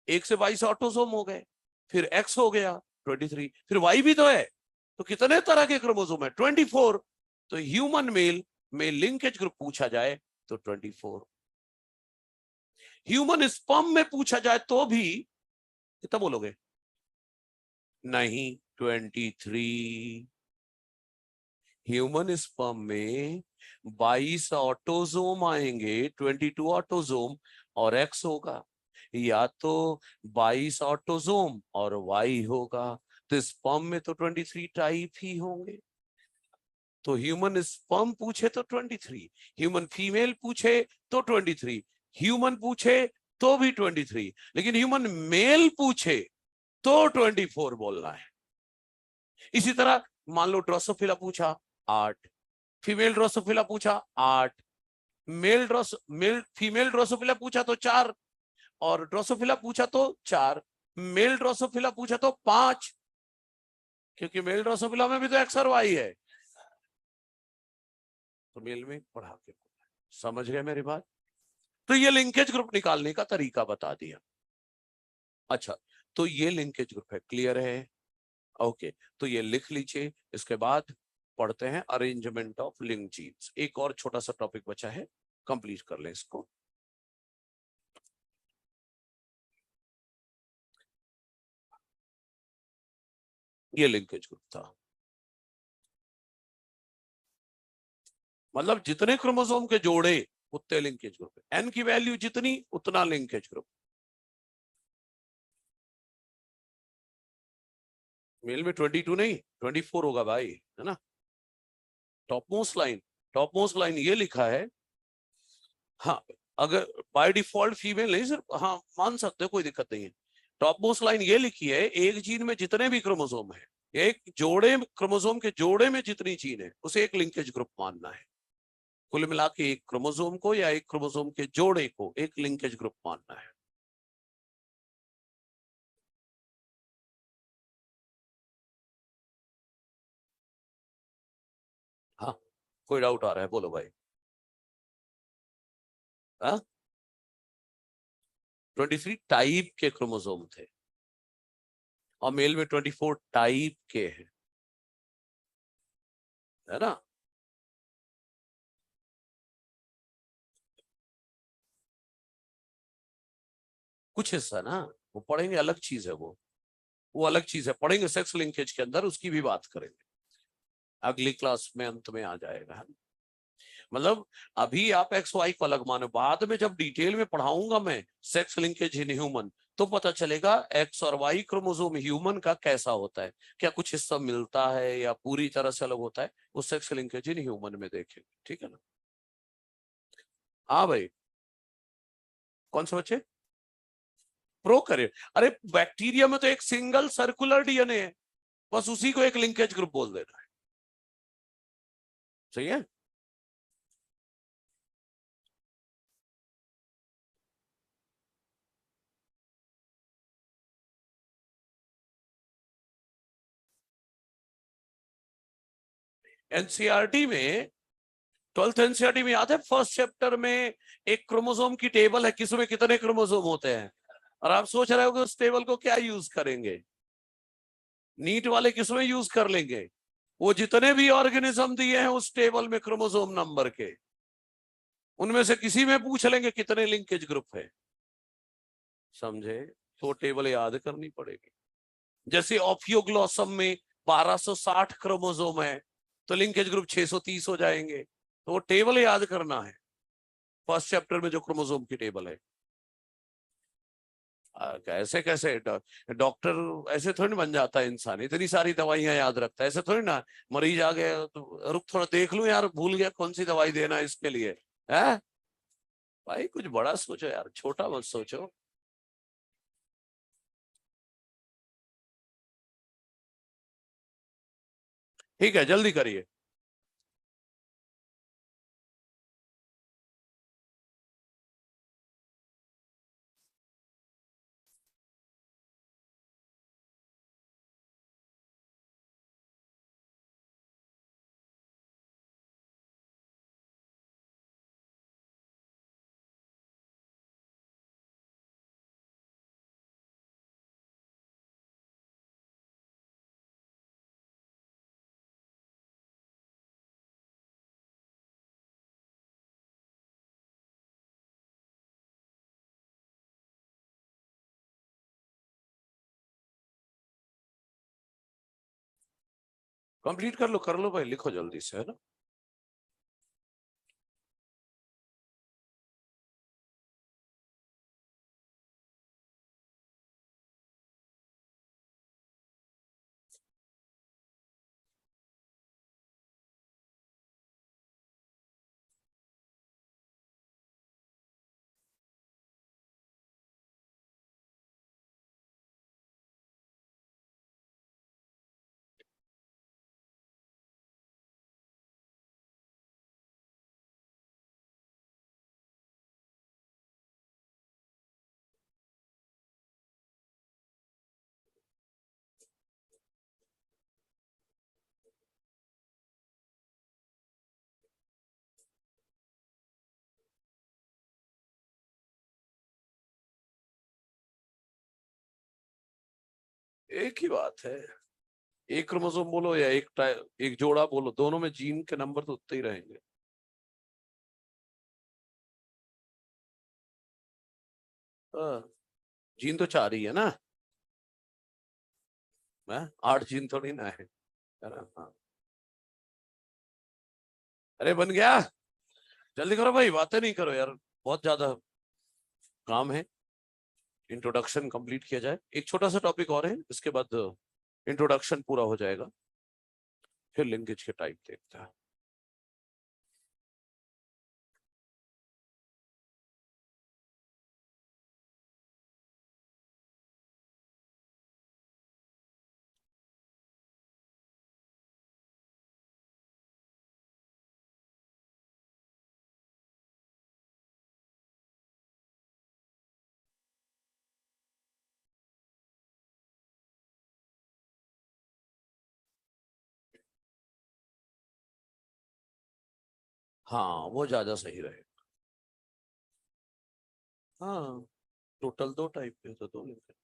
एक से 22 ऑटोसोम हो गए, फिर X हो गया 23, फिर Y भी तो है। तो कितने तरह के क्रोमोसोम है? 24। तो ह्यूमन मेल में लिंकेज ग्रुप पूछा जाए तो 24। ह्यूमन स्पर्म में पूछा जाए तो भी कितना बोलोगे? नहीं, 23। ह्यूमन स्पर्म में 22 ऑटोसोम आएंगे, 22 ऑटोसोम और X होगा, या तो 22 ऑटोसोम और Y होगा। तो स्पर्म में तो 23 टाइप ही होंगे। तो ह्यूमन स्पर्म पूछे तो 23, ह्यूमन फीमेल पूछे तो 23, ह्यूमन पूछे तो भी 23, लेकिन ह्यूमन मेल पूछे तो 24 बोलना है। इसी तरह मान लो ड्रोसोफिला पूछा 8, फीमेल ड्रोसोफिला पूछा 8, मेल फीमेल ड्रोसोफिला पूछा तो 4, और ड्रोसोफिला पूछा तो 4, मेल ड्रोसोफिला पूछा तो 5, क्योंकि मेल ड्रोसोफिला में भी तो X और Y है। तो मेल में पढ़ा के, समझ गए मेरी बात? तो ये लिंकेज ग्रुप निकालने का तरीका बता दिया। अच्छा, तो ये लिंकेज ग्रुप है, क्लियर है? ओके, तो ये लिख लीजिए। इसके बाद पढ़ते हैं अरेंजमेंट ऑफ लिंक जीन्स। एक और छोटा सा टॉपिक बचा है, कंप्लीट कर लें इसको। ये लिंकेज ग्रुप था, मतलब जितने क्रोमोसोम के जोड़े उतने लिंकेज ग्रुप है। एन की वैल्यू जितनी उतना लिंकेज ग्रुप। मेल में 22 नहीं 24 होगा भाई, है ना? टॉप मोस्ट लाइन ये लिखा है। हाँ, अगर बाय डिफॉल्ट फीमेल नहीं सर, हाँ मान सकते हो, कोई दिक्कत नहीं है। टॉप मोस्ट लाइन ये लिखी है, एक जीन में जितने भी क्रोमोसोम है, एक जोड़े क्रोमोसोम के जोड़े में जितनी जीन है उसे एक लिंकेज ग्रुप मानना है। कुल मिला के एक क्रोमोसोम को या एक क्रोमोसोम के जोड़े को एक लिंकेज ग्रुप मानना है। हाँ, कोई डाउट आ रहा है? बोलो भाई। हाँ, 23 टाइप के क्रोमोसोम थे और मेल में 24 टाइप के हैं, है ना? कुछ हिस्सा ना वो पढ़ेंगे, अलग चीज है वो अलग चीज है, पढ़ेंगे सेक्स लिंकेज के अंदर, उसकी भी बात करेंगे अगली क्लास में, अंत में आ जाएगा। मतलब अभी आप XY को अलग मानो, बाद में जब डिटेल में पढ़ाऊंगा मैं सेक्स लिंकेज इन ह्यूमन, तो पता चलेगा X और Y क्रोमोसोम ह्यूमन का कैसा होता है, क्या कुछ हिस्सा मिलता है या पूरी तरह से अलग होता है, वो सेक्स लिंकेज इन ह्यूमन में देखेंगे। ठीक है ना? हाँ भाई, कौन से बच्चे? प्रोकैरियोट? अरे बैक्टीरिया में तो एक सिंगल सर्कुलर DNA है, बस उसी को एक लिंकेज ग्रुप बोल देना है। सही है? एनसीईआरटी में, 12th एनसीईआरटी में याद है, फर्स्ट चैप्टर में एक क्रोमोसोम की टेबल है, किसमें कितने क्रोमोसोम होते हैं, और आप सोच रहे हो कि उस टेबल को क्या यूज करेंगे? नीट वाले किसमें यूज कर लेंगे? वो जितने भी ऑर्गेनिज्म दिए हैं उस टेबल में क्रोमोसोम नंबर के, उनमें से किसी में पूछ लेंगे कितने लिंकेज ग्रुप है। समझे? तो टेबल याद करनी पड़ेगी। जैसे ऑफियोग्लोसम में 1260 क्रोमोसोम है, तो लिंकेज ग्रुप 630 हो जाएंगे। तो वो टेबल याद करना है, फर्स्ट चैप्टर में जो क्रोमोसोम की टेबल है। कैसे कैसे डॉक्टर ऐसे थोड़ी ना बन जाता है इंसान, इतनी सारी दवाइयां याद रखता है ऐसे थोड़ी ना। मरीज आ गया तो रुक थोड़ा देख लूं यार, भूल गया कौन सी दवाई देना है इसके लिए। है भाई, कुछ बड़ा सोचो यार, छोटा मत सोचो। ठीक है, जल्दी करिए। कंप्लीट कर लो भाई, लिखो जल्दी से, है ना। एक ही बात है। एक क्रोमोसोम बोलो या एक जोड़ा बोलो, दोनों में जीन के नंबर तो उतने ही रहेंगे। हाँ, जीन तो चार ही है ना। आठ जीन थोड़ी ना है ना। हाँ। अरे बन गया, जल्दी करो भाई, बातें नहीं करो यार, बहुत ज्यादा काम है। इंट्रोडक्शन कंप्लीट किया जाए, एक छोटा सा टॉपिक और है, इसके बाद इंट्रोडक्शन पूरा हो जाएगा, फिर लिंकेज के टाइप देखते हैं। हाँ, वो ज्यादा सही रहेगा। हाँ, टोटल दो टाइप के तो दो लिंक।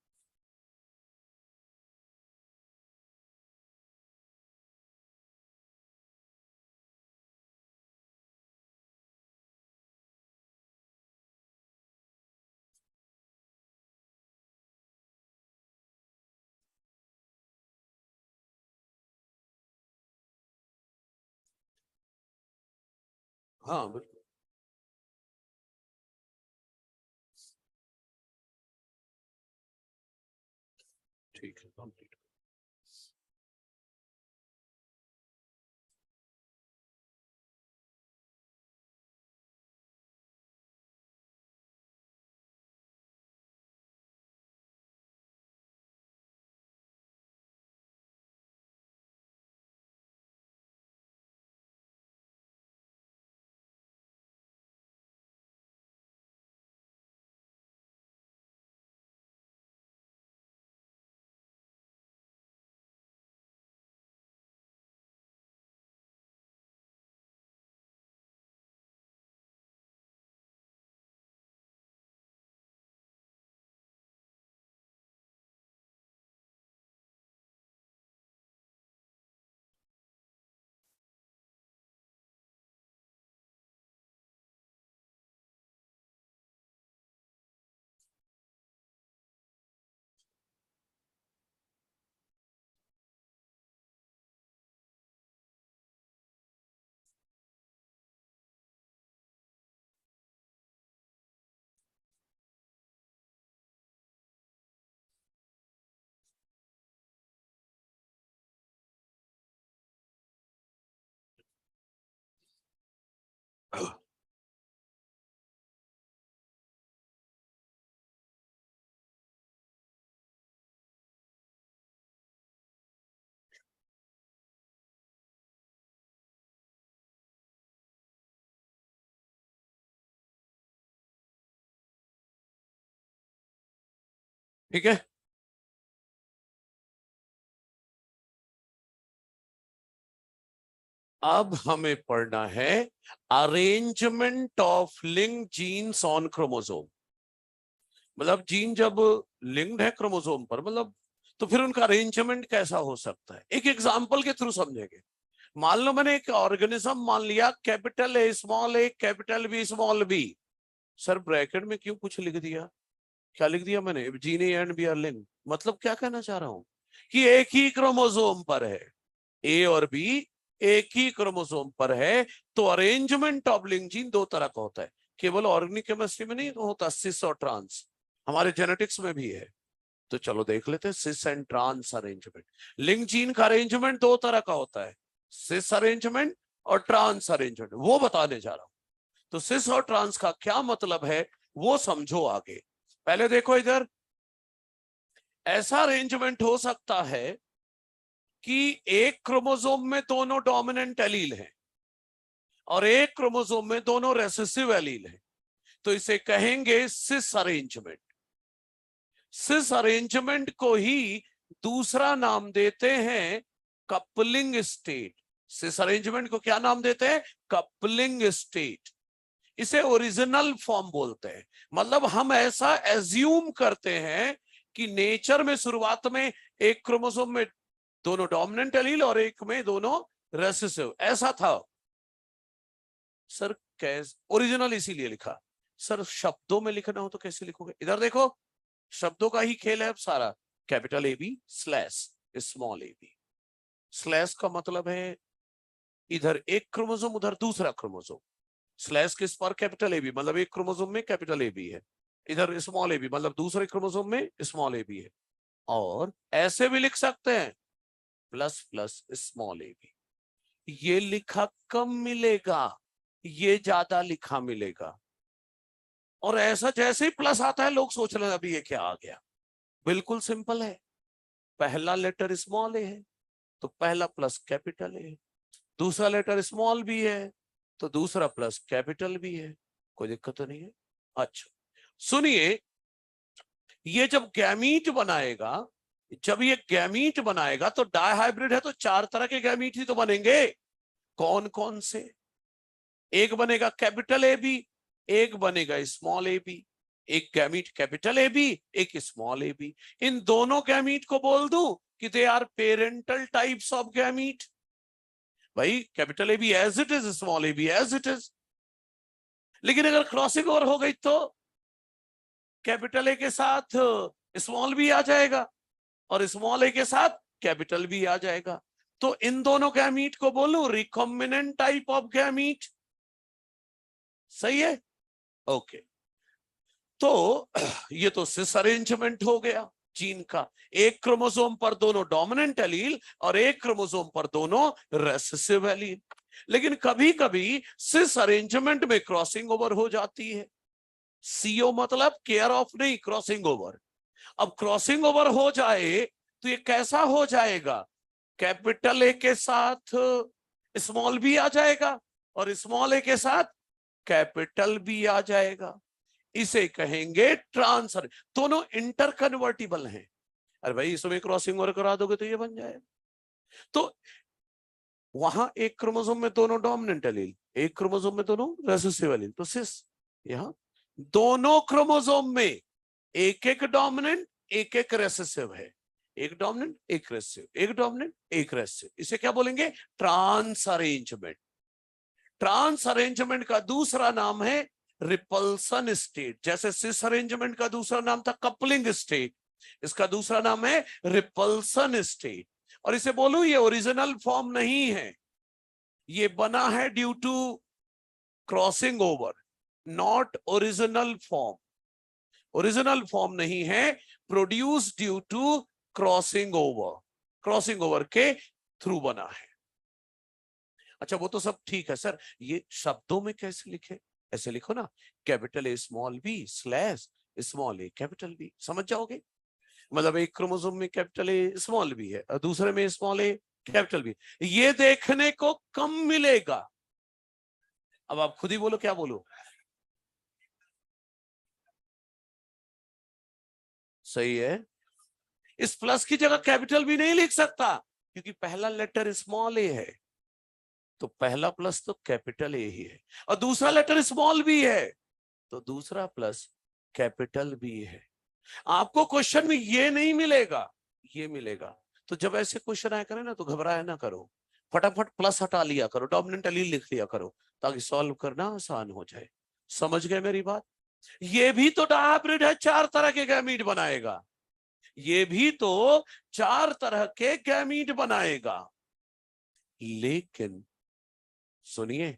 हाँ बिल्कुल। ठीक है, कंप्लीट। ठीक है, अब हमें पढ़ना है arrangement of link genes on chromosome. मतलब जीन जब लिंक्ड है क्रोमोसोम पर, मतलब तो फिर उनका अरेंजमेंट कैसा हो सकता है, एक एग्जांपल के थ्रू समझेंगे। मान लो मैंने एक ऑर्गेनिज्म मान लिया, capital A capital B small B. Sir bracket में क्यों कुछ लिख दिया? क्या लिख दिया मैंने? Gene A and B are linked. मतलब क्या कहना चाह रहा हूं कि एक ही क्रोमोसोम पर है, ए और बी एक ही क्रोमोसोम पर है। तो अरेंजमेंट ऑफ लिंक जीन दो तरह का होता है, केवल ऑर्गेनिक केमिस्ट्री में नहीं होता, सिस और ट्रांस, हमारे जेनेटिक्स में भी है। तो चलो देख लेते हैं cis and trans arrangement. Link gene का अरेंजमेंट दो तरह का होता है, सिस अरेंजमेंट और ट्रांस अरेंजमेंट, वो बताने जा रहा हूं। तो सिस और ट्रांस का क्या मतलब है वो समझो आगे। पहले देखो इधर, ऐसा अरेंजमेंट हो सकता है कि एक क्रोमोसोम में दोनों डोमिनेंट एलील हैं और एक क्रोमोसोम में दोनों रेसेसिव एलील हैं, तो इसे कहेंगे सिस अरेंजमेंट। सिस अरेंजमेंट को ही दूसरा नाम देते हैं कपलिंग स्टेट। सिस अरेंजमेंट को क्या नाम देते हैं? Coupling state. इसे ओरिजिनल फॉर्म बोलते हैं। मतलब हम ऐसा एज्यूम करते हैं कि नेचर में शुरुआत में एक क्रोमोसोम में दोनों डोमिनेंट एलील और एक में दोनों रेसेसिव, ऐसा था। सर कैसे ओरिजिनल इसीलिए लिखा। सर शब्दों में लिखना हो तो कैसे लिखोगे? इधर देखो, शब्दों का ही खेल है अब सारा। Capital A B slash small A B. Slash का मतलब है इधर एक क्रोमोसोम उधर दूसरा क्रोमोसोम। स्लैश किस पर? कैपिटल ए बी, मतलब एक क्रोमोसोम में कैपिटल ए बी है, इधर स्मॉल ए बी मतलब दूसरे क्रोमोसोम में स्मॉल ए बी है। और ऐसे भी लिख सकते हैं plus plus small A B. ये लिखा कम मिलेगा, ये ज्यादा लिखा मिलेगा। और ऐसा जैसे ही प्लस आता है लोग सोच रहे हैं अभी ये क्या आ गया। बिल्कुल सिंपल है, पहला लेटर स्मॉल ए है तो पहला प्लस कैपिटल ए है, दूसरा लेटर स्मॉल बी है तो दूसरा प्लस कैपिटल बी है। कोई दिक्कत तो नहीं है? अच्छा सुनिए, ये जब गैमीट बनाएगा, जब ये गैमीट बनाएगा तो डायहाइब्रिड है तो चार तरह के गैमीट ही तो बनेंगे। कौन कौन से? एक बनेगा कैपिटल ए बी, एक बनेगा स्मॉल ए बी। एक गैमीट कैपिटल ए बी, एक स्मॉल ए बी। इन दोनों गैमीट को बोल दूं कि they are parental types of gamete. भाई capital A B as it is, small A B as it is. लेकिन अगर क्रॉसिंग ओवर हो गई तो कैपिटल ए के साथ स्मॉल बी आ जाएगा और स्मॉल ए के साथ कैपिटल बी आ जाएगा। तो इन दोनों गैमीट को बोलूं रिकॉम्बिनेंट टाइप ऑफ गैमीट। सही है? ओके। तो ये तो सिस अरेंजमेंट हो गया जीन का, एक क्रोमोसोम पर दोनों डोमिनेंट एलील और एक क्रोमोसोम पर दोनों रेसेसिव एलील। लेकिन कभी कभी सिस अरेंजमेंट में क्रॉसिंग ओवर हो जाती है। सीओ मतलब केयर ऑफ नहीं, क्रॉसिंग ओवर। अब क्रॉसिंग ओवर हो जाए तो ये कैसा हो जाएगा? कैपिटल ए के साथ स्मॉल बी आ जाएगा और स्मॉल ए के साथ कैपिटल बी आ जाएगा। इसे कहेंगे ट्रांसफर। दोनों इंटर कन्वर्टिबल हैं। अरे भाई इसमें क्रॉसिंग ओवर करा दोगे तो ये बन जाएगा। तो वहां एक क्रोमोसोम में दोनों डोमिनेंट एलील, एक क्रोमोसोम में दोनों रेसेसिव एलील, तो सिस। यहां दोनों क्रोमोसोम में एक एक डोमिनेंट एक एक रेसेसिव है, एक डोमिनेंट एक रेसेसिव, एक डोमिनेंट एक रेसेसिव। इसे क्या बोलेंगे? Trans arrangement. ट्रांस अरेंजमेंट का दूसरा नाम है रिपल्सन स्टेट। जैसे सिस अरेंजमेंट का दूसरा नाम था कपलिंग स्टेट, इसका दूसरा नाम है रिपल्सन स्टेट। और इसे बोलूं ये ओरिजिनल फॉर्म नहीं है, ये बना है due to crossing over, not original form. Original form नहीं है, produce due to crossing over, crossing over के थ्रू बना है। अच्छा वो तो सब ठीक है सर, ये शब्दों में कैसे लिखे? ऐसे लिखो ना, capital A small B slash small A capital B, समझ जाओगे। मतलब एक क्रोमोसोम में कैपिटल ए स्मॉल बी है और दूसरे में स्मॉल ए कैपिटल बी, ये देखने को कम मिलेगा। अब आप खुद ही बोलो, क्या बोलो? सही है। इस प्लस की जगह कैपिटल बी नहीं लिख सकता क्योंकि पहला लेटर स्मॉल ए है, तो पहला प्लस तो कैपिटल ए ही है, और दूसरा लेटर स्मॉल बी है तो दूसरा प्लस कैपिटल बी है। आपको क्वेश्चन में ये नहीं मिलेगा, ये मिलेगा। तो जब ऐसे क्वेश्चन आया करे ना तो घबराया ना करो, फटाफट प्लस हटा लिया करो, डोमिनेंट एलील लिख लिया करो, ताकि सॉल्व करना आसान हो जाए। समझ गए मेरी बात? ये भी तो डायब्रिड है, 4 तरह के गैमीट बनाएगा, ये भी तो 4 तरह के गैमीट बनाएगा। लेकिन सुनिए,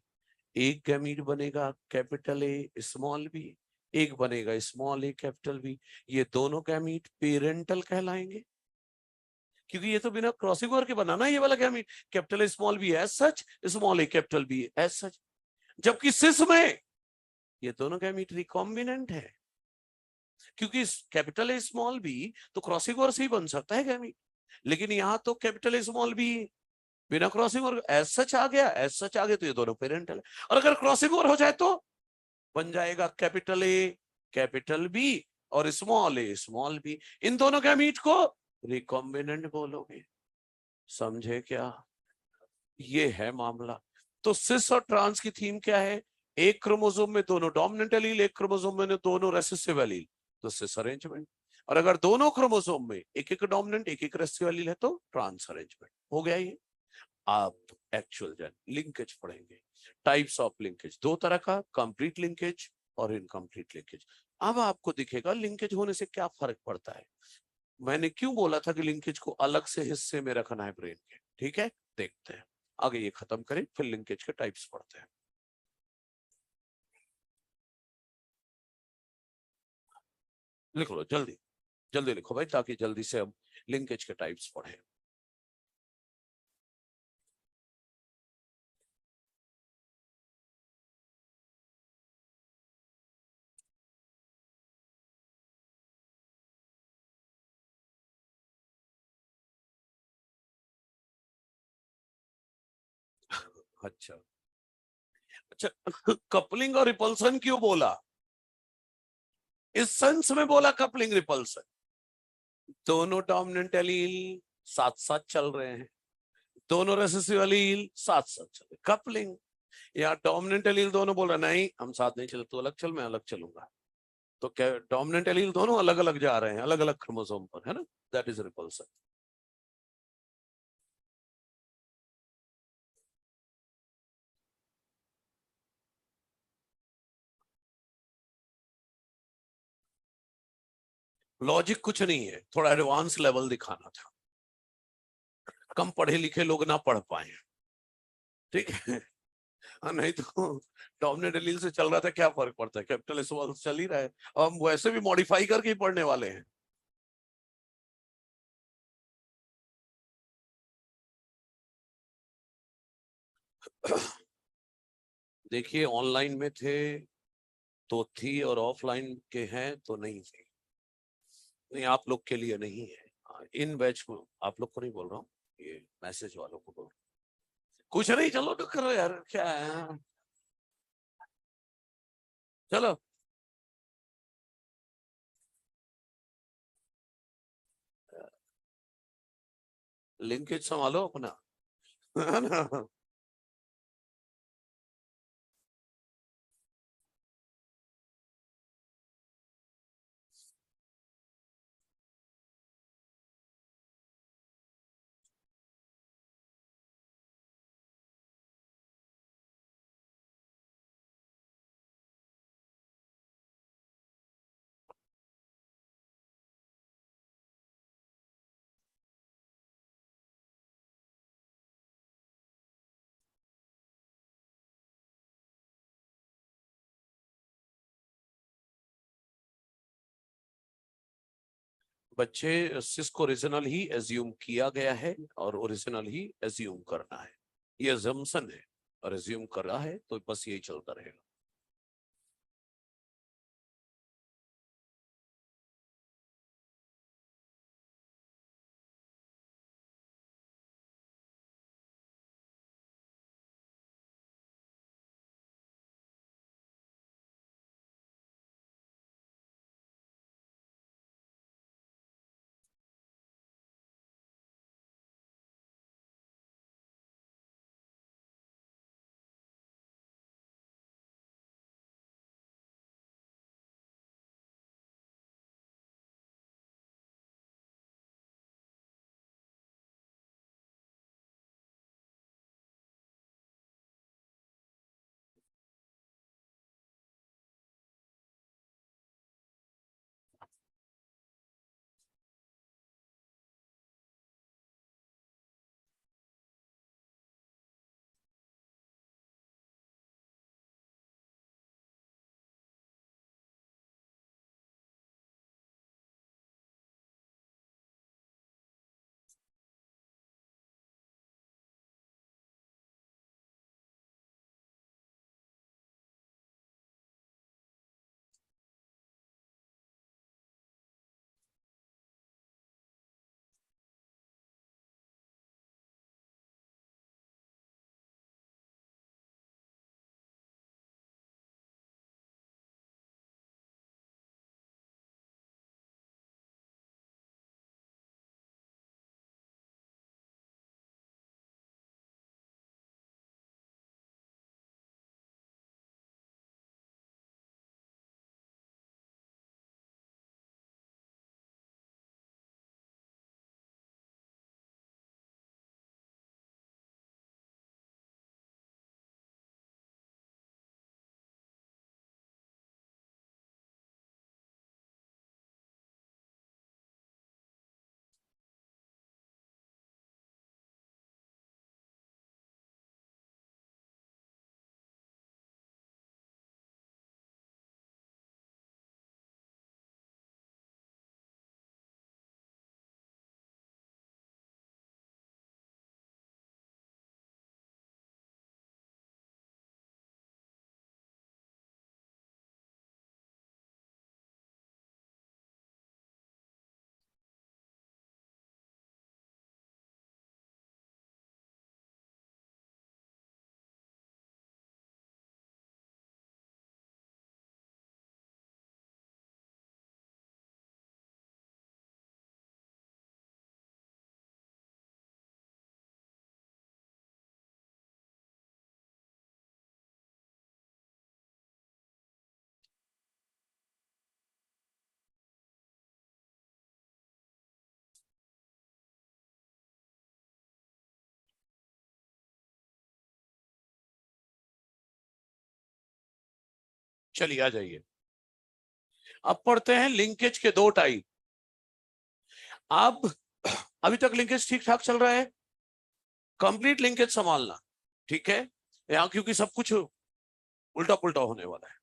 एक गैमीट बनेगा कैपिटल ए स्मॉल बी, एक बनेगा स्मॉल ए कैपिटल बी। ये दोनों गैमीट पेरेंटल कहलाएंगे, क्योंकि ये तो बिना क्रॉसिंग ओवर के बनाना ये वाला gamete, capital A small B as such, small A capital B as such. जबकि सिस में ये दोनों गैमीट रिकॉम्बिनेंट है, क्योंकि कैपिटल ए स्मॉल बी तो क्रॉसिंग ओवर से ही बन सकता है गैमीट, लेकिन यहाँ तो कैपिटल ए स्मॉल बी बिना क्रॉसिंग ओवर एज सच आ गया, एज सच आ गया तो ये दोनों पेरेंटल है। और अगर क्रॉसिंग ओवर हो जाए तो बन जाएगा कैपिटल ए कैपिटल बी और स्मॉल ए स्मॉल बी। इन दोनों गैमीट को रिकॉम्बिनेंट बोलोगे। समझे क्या? ये है मामला। तो सिस और ट्रांस की थीम क्या है? एक क्रोमोसोम में दोनों डोमिनेंट एलील, एक क्रोमोसोम में दोनों रेसेसिव एलील, तो सिस अरेंजमेंट। और अगर दोनों क्रोमोसोम में एक एक डोमिनेंट एक एक रेसेसिव एलील है तो ट्रांस अरेंजमेंट हो गया ये। आप एक्चुअल जन लिंकेज पढ़ेंगे, टाइप्स ऑफ लिंकेज, 2 तरह का, कंप्लीट लिंकेज और इनकम्प्लीट लिंकेज। अब आपको दिखेगा लिंकेज होने से क्या फर्क पड़ता है। मैंने क्यों बोला था कि लिंकेज को अलग से हिस्से में रखना है ब्रेन के, ठीक है, देखते हैं। आगे ये खत्म करें फिर लिंकेज के टाइप्स पढ़ते हैं। लिख लो जल्दी, जल्दी लिखो भाई, ताकि जल्दी से हम लिंकेज के टाइप्स पढ़ें। अच्छा अच्छा, कपलिंग और रिपल्सन क्यों बोला? इस सेंस में बोला कपलिंग रिपल्सन, दोनों डोमिनेंट एलील साथ साथ चल रहे हैं, दोनों रेसेसिव एलील साथ साथ चल रहे, कपलिंग। या डोमिनेंट एलील दोनों बोल रहे नहीं हम साथ नहीं चलते, तू अलग चल मैं अलग चलूंगा, तो क्या डोमिनेंट एलील दोनों अलग अलग जा रहे हैं, अलग अलग क्रोमोसोम पर, है ना, दैट इज रिपल्सन। लॉजिक कुछ नहीं है, थोड़ा एडवांस लेवल दिखाना था, कम पढ़े लिखे लोग ना पढ़ पाए, ठीक है। हाँ, नहीं तो डोमिनेंट एलील से चल रहा था, क्या फर्क पड़ता है, कैपिटल स्मॉल चल ही रहा है, हम वैसे भी मॉडिफाई करके ही पढ़ने वाले हैं। देखिए ऑनलाइन में थे तो थी, और ऑफलाइन के हैं तो नहीं थी। नहीं, आप लोग के लिए नहीं है, इन बैच को आप लोग को नहीं बोल रहा हूँ, ये मैसेज वालों को बोल रहा हूँ। कुछ नहीं, चलो तो करो यार, क्या है, चलो। लिंकेज संभालो अपना, है ना। बच्चे सिस को ओरिजिनल ही एज्यूम किया गया है और ओरिजिनल ही एज्यूम करना है, ये अजम्पशन है। रिज्यूम कर रहा है तो बस यही चलता रहेगा। चलिए आ जाइए। अब पढ़ते हैं लिंकेज के दो टाइप। अब अभी तक लिंकेज ठीक ठाक चल रहा है। कंप्लीट लिंकेज संभालना, ठीक है। यहाँ क्योंकि सब कुछ उल्टा पुल्टा होने वाला है।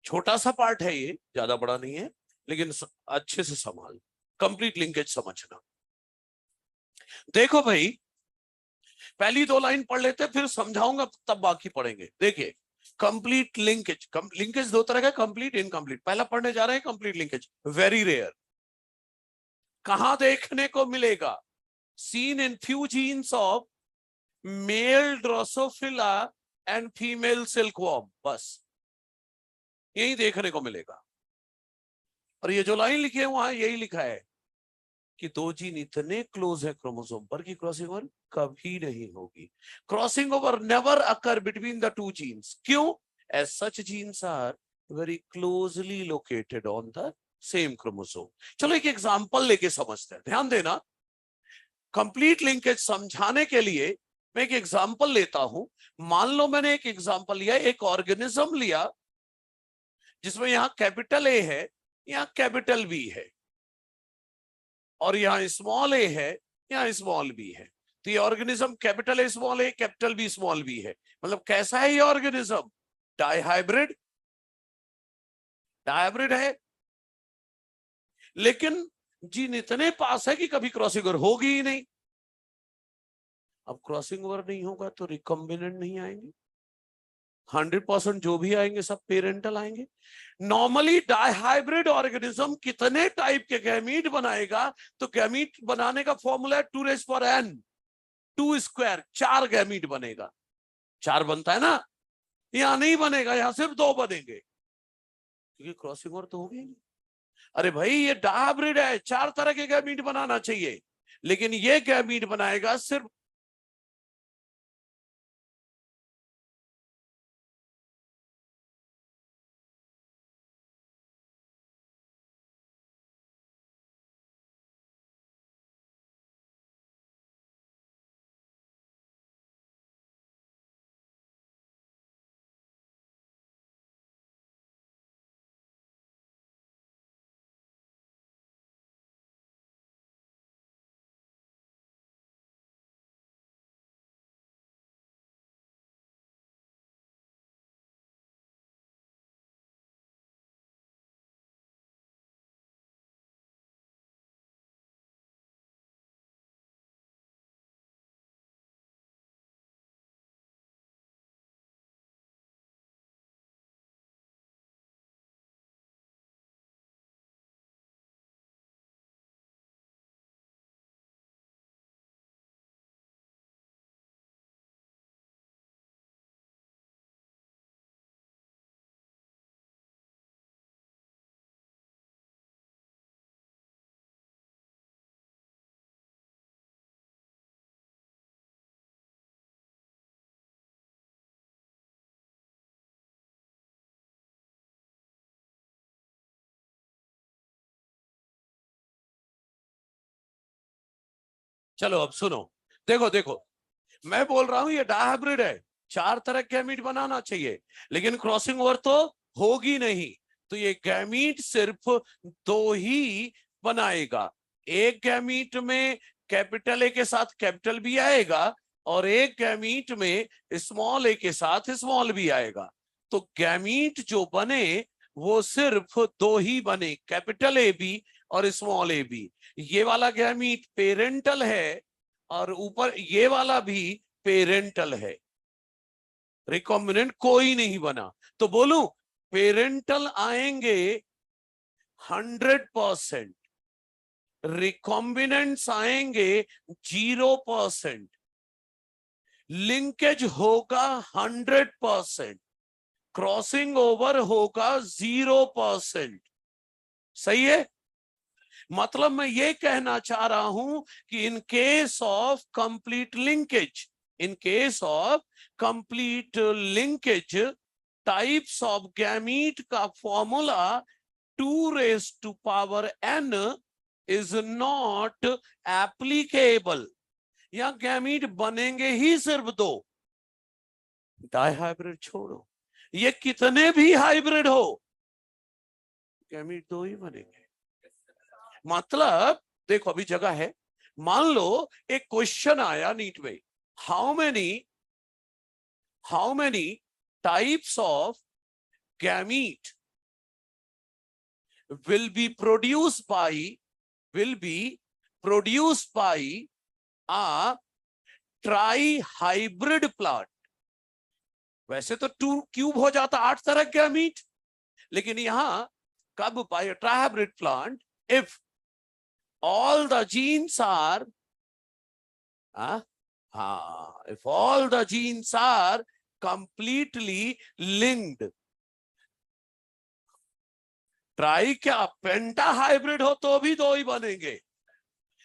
छोटा सा पार्ट है ये, ज्यादा बड़ा नहीं है, लेकिन अच्छे से संभाल। कंप्लीट लिंकेज समझना। देखो भाई, पहली दो लाइन पढ़ लेते फिर समझाऊंगा, तब बाकी पढ़ेंगे। देखिए, कंप्लीट लिंकेज। लिंकेज दो तरह का, कंप्लीट इनकम्प्लीट। पहला पढ़ने जा रहे हैं कंप्लीट लिंकेज। Very rare. कहां देखने को मिलेगा? Seen in few jeans of male Drosophila and female silkworm. बस यही देखने को मिलेगा। और ये जो लाइन लिखी है वहां यही लिखा है कि दो जीन इतने क्लोज है क्रोमोसोम पर कि क्रॉसिंग ओवर कभी नहीं होगी। Crossing over never occur between the two genes. क्यों? As such genes are very closely located on the same chromosome. चलो एक एग्जांपल लेके समझते हैं, ध्यान देना। कंप्लीट लिंकेज समझाने के लिए मैं एक एग्जांपल लेता हूं। मान लो मैंने एक एग्जांपल लिया, एक ऑर्गेनिज्म लिया जिसमें यहां कैपिटल ए है, यहां कैपिटल बी है, और यहां स्मॉल ए है, यहां स्मॉल बी है। तो ये organism capital A small A, capital B small B है। मतलब कैसा है ये ऑर्गेनिज्म? डाइहाइब्रिड। डाइहाइब्रिड है, लेकिन जीन इतने पास है कि कभी क्रॉसिंग ओवर होगी ही नहीं। अब क्रॉसिंग ओवर नहीं होगा तो रिकॉम्बिनेंट नहीं आएंगे। 100% जो भी आएंगे सब पेरेंटल आएंगे। नॉर्मली डाइहाइब्रिड ऑर्गेनिज्म कितने टाइप के गैमीट बनाएगा? तो गैमीट बनाने का फॉर्मूला है 2n, 2 स्क्वायर, 4 गैमीट बनेगा। 4 बनता है ना, यहां नहीं बनेगा, यहां सिर्फ 2 बनेंगे क्योंकि क्रॉसिंग ओवर तो होगी नहीं। अरे भाई ये डाइहाइब्रिड है, 4 तरह के गैमीट बनाना चाहिए, लेकिन ये गैमीट बनाएगा सिर्फ। चलो अब सुनो, देखो देखो, मैं बोल रहा हूं ये डाइहाइब्रिड है, 4 तरह के गैमीट बनाना चाहिए, लेकिन क्रॉसिंग ओवर तो होगी नहीं, तो ये गैमीट सिर्फ 2 ही बनाएगा। एक गैमीट में कैपिटल ए के साथ कैपिटल बी आएगा और एक गैमीट में स्मॉल ए के साथ स्मॉल बी आएगा। तो गैमीट जो बने वो सिर्फ 2 ही बने, कैपिटल ए बी और स्मॉल ए बी। ये वाला गैमीट पेरेंटल है और ऊपर ये वाला भी पेरेंटल है, रिकॉम्बिनेंट कोई नहीं बना। तो बोलूं पेरेंटल आएंगे 100%, रिकॉम्बिनेंट्स आएंगे 0%, लिंकेज होगा 100%, क्रॉसिंग ओवर होगा 0%। सही है? मतलब मैं ये कहना चाह रहा हूं कि in case of complete linkage, in case of complete linkage, types of gamete का formula 2n is not applicable. या गैमीट बनेंगे ही सिर्फ 2, डाइहाइब्रिड छोड़ो, ये कितने भी हाइब्रिड हो गैमीट 2 ही बनेंगे। मतलब देखो अभी जगह है, मान लो एक क्वेश्चन आया नीट में, how many types of gamete will be produced by a try-hybrid plant. वैसे तो 2 क्यूब हो जाता 8 तरह के गैमीट, लेकिन यहां कब by trihybrid plant if all the genes are if all the genes are completely linked। Try क्या पेंटा हाइब्रिड हो तो भी 2 ही बनेंगे।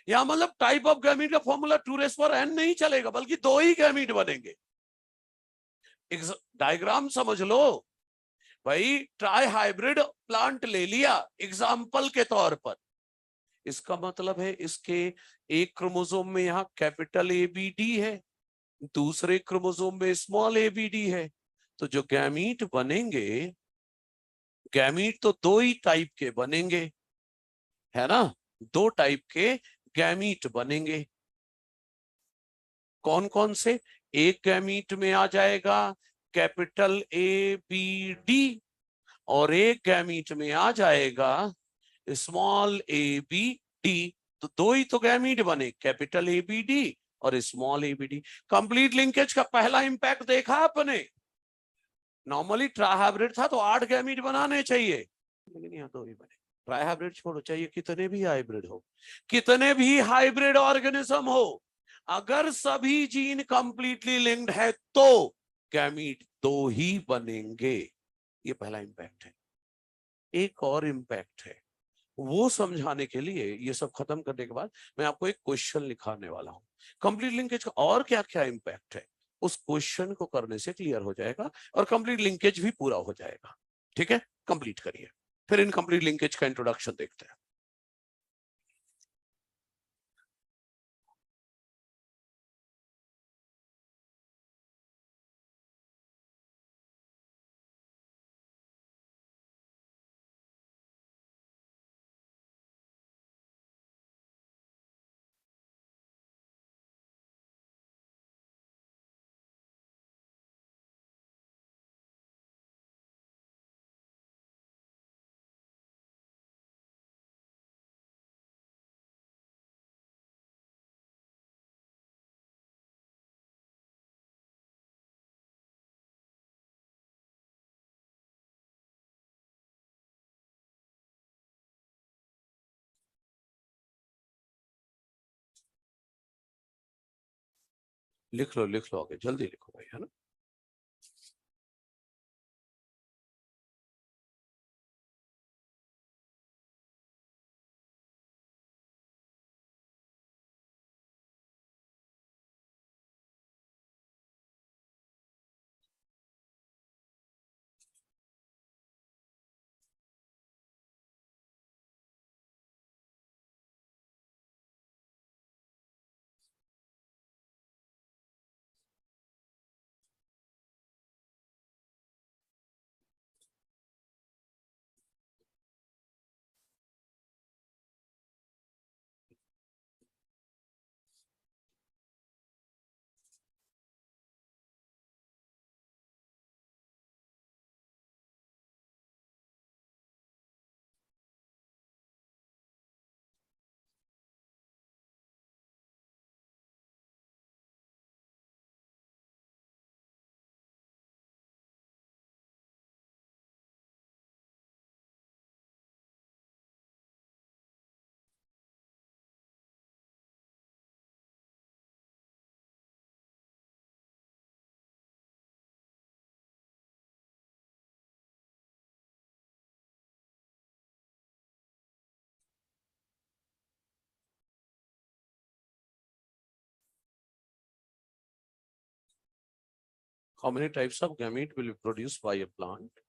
या मतलब टाइप ऑफ गैमीट का फॉर्मूला 2n नहीं चलेगा, बल्कि 2 ही गैमीट बनेंगे। डायग्राम समझ लो भाई, ट्राई हाइब्रिड प्लांट ले लिया एग्जाम्पल के तौर पर, इसका मतलब है इसके एक क्रोमोसोम में यहां कैपिटल ABD है, दूसरे क्रोमोसोम में स्मॉल ABD है। तो जो गैमीट बनेंगे, गैमीट तो 2 ही टाइप के बनेंगे, है ना, 2 टाइप के गैमीट बनेंगे। कौन कौन से? एक गैमीट में आ जाएगा कैपिटल ABD और एक गैमीट में आ जाएगा स्मॉल ABD। तो 2 ही तो गैमीट बने, कैपिटल ABD और स्मॉल ABD। कंप्लीट लिंकेज का पहला इंपैक्ट देखा आपने? नॉर्मली ट्राइहाइब्रिड था तो 8 गैमीट बनाने चाहिए, लेकिन यहाँ 2 ही बने। ट्राइहाइब्रिड छोड़ो, चाहिए कितने भी हाइब्रिड हो, कितने भी हाइब्रिड ऑर्गेनिज्म हो, अगर सभी जीन कंप्लीटली लिंक्ड है तो गैमीट 2 ही बनेंगे। ये पहला इंपैक्ट है। एक और इंपैक्ट है, वो समझाने के लिए, ये सब खत्म करने के बाद मैं आपको एक क्वेश्चन लिखाने वाला हूं, कंप्लीट लिंकेज का और क्या क्या इंपैक्ट है, उस क्वेश्चन को करने से क्लियर हो जाएगा और कंप्लीट लिंकेज भी पूरा हो जाएगा। ठीक है, कंप्लीट करिए, फिर इनकम्प्लीट लिंकेज का इंट्रोडक्शन देखते हैं। लिख लो आगे, जल्दी लिखो भाई, है ना। How many types of gamete will be produced by a plant,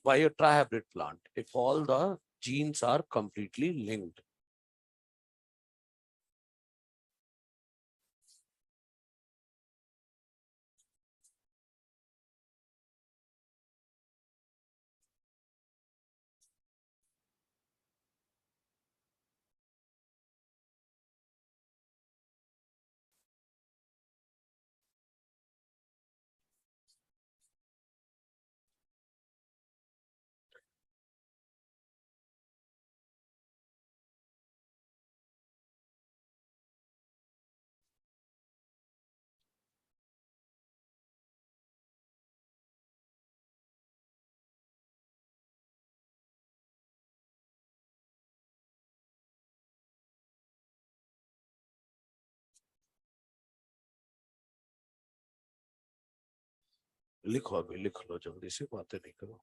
by a trihybrid plant, if all the genes are completely linked? लिखो अभी, लिख लो जल्दी से, बातें नहीं करो।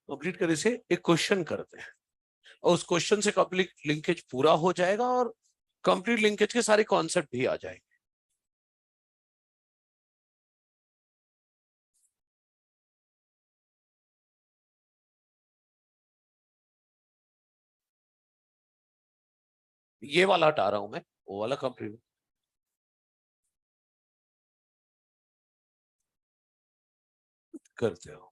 कंप्लीट करे से एक क्वेश्चन करते हैं और उस क्वेश्चन से कंप्लीट लिंकेज पूरा हो जाएगा और कंप्लीट लिंकेज के सारे कॉन्सेप्ट भी आ जाएंगे। ये वाला हटा रहा हूं मैं, वो वाला कंप्लीट करते हो।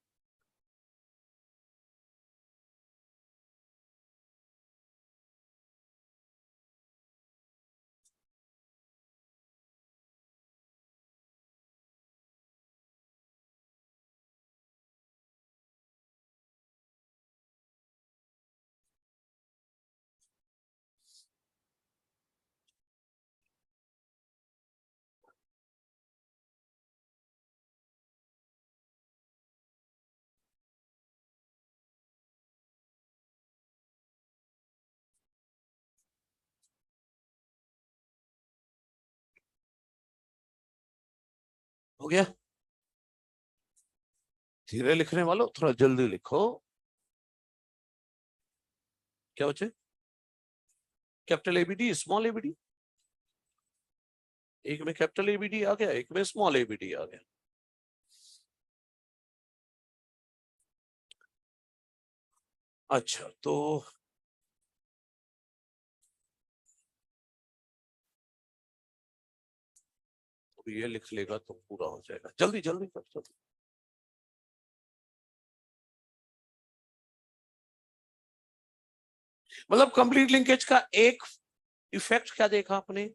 हो गया? धीरे लिखने वालों थोड़ा जल्दी लिखो। क्या बचे? Capital ABD, small ABD. एक में कैपिटल एबीडी आ गया, एक में स्मॉल एबीडी आ गया। अच्छा तो ये लिख लेगा तो पूरा हो जाएगा। जल्दी जल्दी कर, जल्दी। मतलब कंप्लीट लिंकेज का एक इफेक्ट क्या देखा आपने?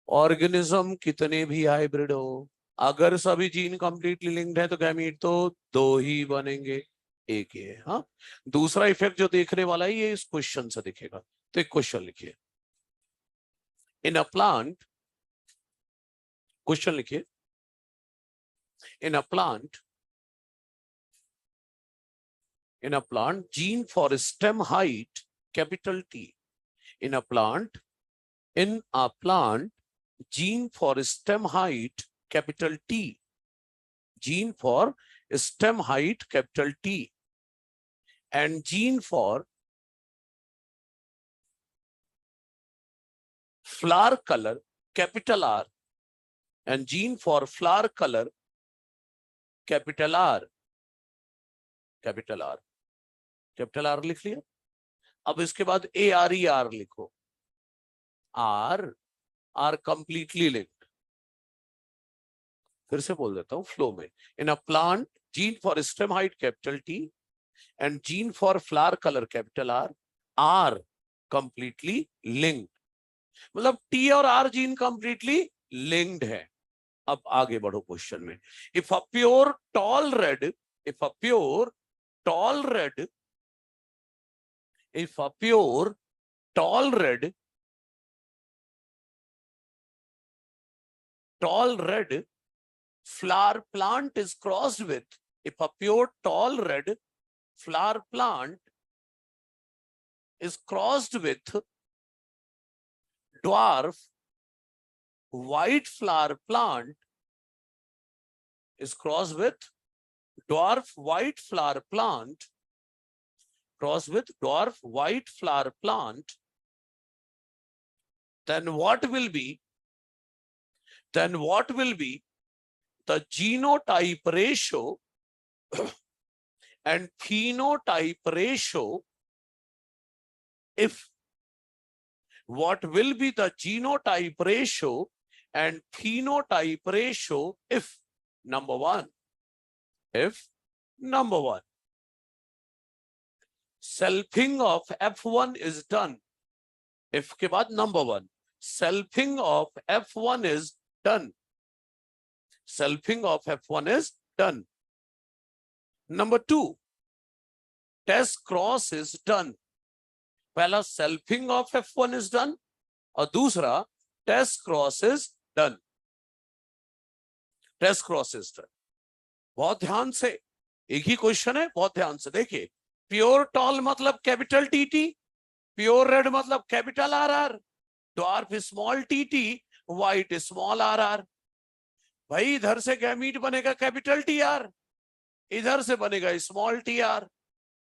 ऑर्गेनिज्म कितने भी हाइब्रिड हो, अगर सभी जीन कंप्लीटली लिंक्ड है तो गैमीट तो दो ही बनेंगे, एक ही है। हाँ, दूसरा इफेक्ट जो देखने वाला है ये इस क्वेश्चन से दिखेगा। तो एक क्वेश्चन लिखिए, इन अ प्लांट, क्वेश्चन लिखिए, in a plant, in a plant gene for stem height capital T, in a plant, in a plant gene for stem height capital T, gene for stem height capital T, and gene for flower color capital R, and gene for flower color capital R, capital R, capital R लिख लिया। अब इसके बाद ARER लिखो, R completely linked। फिर से बोल देता हूं फ्लो में, in a plant gene for stem height capital T and gene for flower colour capital R completely linked. मतलब T और R जीन कंप्लीटली लिंक्ड है। अब आगे बढ़ो क्वेश्चन में, if a pure tall red, if a pure tall red, if a pure tall red, tall red flower plant is crossed with, if a pure tall red flower plant is crossed with dwarf white flower plant, is crossed with dwarf white flower plant, crossed with dwarf white flower plant, then what will be, then what will be the genotype ratio and phenotype ratio if, what will be the genotype ratio and phenotype ratio if, number one, if number one, selfing of F1 is done, if के बाद number one, selfing of F1 is done, selfing of F1 is done. Number two, test cross is done. पहला selfing of F1 is done और दूसरा test cross is done, test cross is done। बहुत ध्यान से, एक ही क्वेश्चन है, बहुत ध्यान से देखिए। प्योर टॉल मतलब कैपिटल टीटी, प्योर रेड मतलब capital RR, dwarf small TT, white small RR। भाई इधर से गैमीट बनेगा कैपिटल TR, इधर से बनेगा स्मॉल टी आर।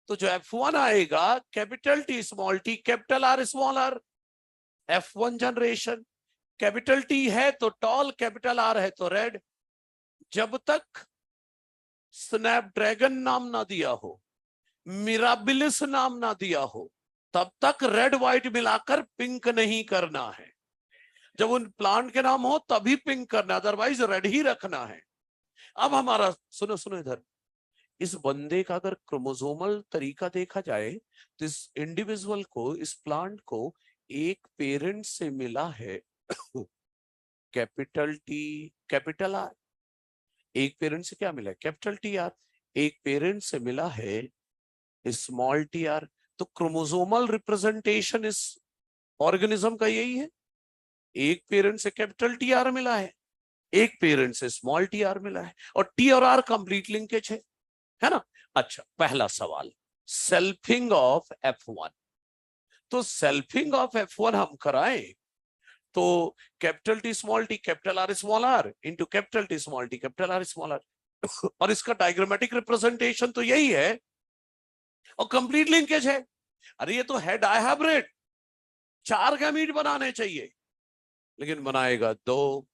तो जो F1 आएगा capital T small T capital R small R, F1 generation. Capital T है तो टॉल, कैपिटल आर है तो रेड। जब तक स्नैपड्रैगन नाम ना दिया हो, मिराबिलिस नाम ना दिया हो, तब तक रेड व्हाइट मिलाकर पिंक नहीं करना है। जब उन प्लांट के नाम हो तभी पिंक करना, अदरवाइज रेड ही रखना है। अब हमारा सुनो सुनो इधर, इस बंदे का अगर क्रोमोसोमल तरीका देखा जाए तो इस इंडिविजुअल को, इस प्लांट को एक पेरेंट से मिला है कैपिटल टी कैपिटल आर। एक पेरेंट से क्या मिला है? Capital T are. एक पेरेंट से मिला है स्मॉल टी आर। तो क्रोमोसोमल रिप्रेजेंटेशन इस ऑर्गेनिज्म का यही है, एक पेरेंट से कैपिटल टी आर मिला है, एक पेरेंट से स्मॉल टी आर मिला है, और टी और आर कंप्लीट लिंकेज है ना। अच्छा, पहला सवाल, सेल्फिंग ऑफ F1। तो सेल्फिंग ऑफ F1 हम कराएं तो capital T small T capital R small R into capital T small T capital R small R, और इसका डायग्रामेटिक रिप्रेजेंटेशन तो यही है और कंप्लीट लिंकेज है। अरे ये तो है डायहाइब्रिड, 4 गैमीट बनाने चाहिए, लेकिन बनाएगा 2।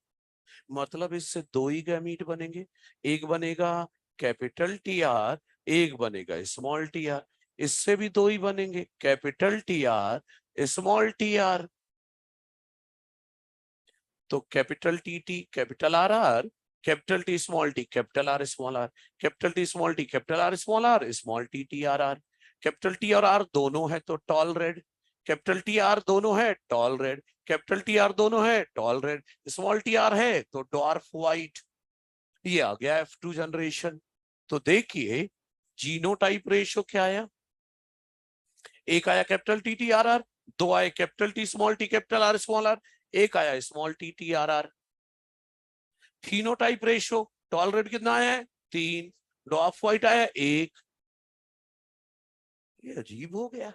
मतलब इससे 2 ही गैमीट बनेंगे, एक बनेगा कैपिटल टी आर, एक बनेगा स्मॉल टी आर। इससे भी 2 ही बनेंगे, capital T R small T R. तो capital T T capital R R, capital T small T capital R small R, capital T small T capital R small R, small T T R R. Capital T और आर दोनों है तो tall red, capital T R दोनों है tall red, capital T R दोनों है tall red, small T R है तो डॉर्फ व्हाइट। ये आ गया F2 जनरेशन। तो देखिए जीनोटाइप रेशियो क्या आया, एक आया capital T T R R, 2 आए capital T small T capital R small R, एक आया small T T R R. Phenotype ratio tall red कितना आया है? 3। डॉर्फ व्हाइट आया 1। ये अजीब हो गया,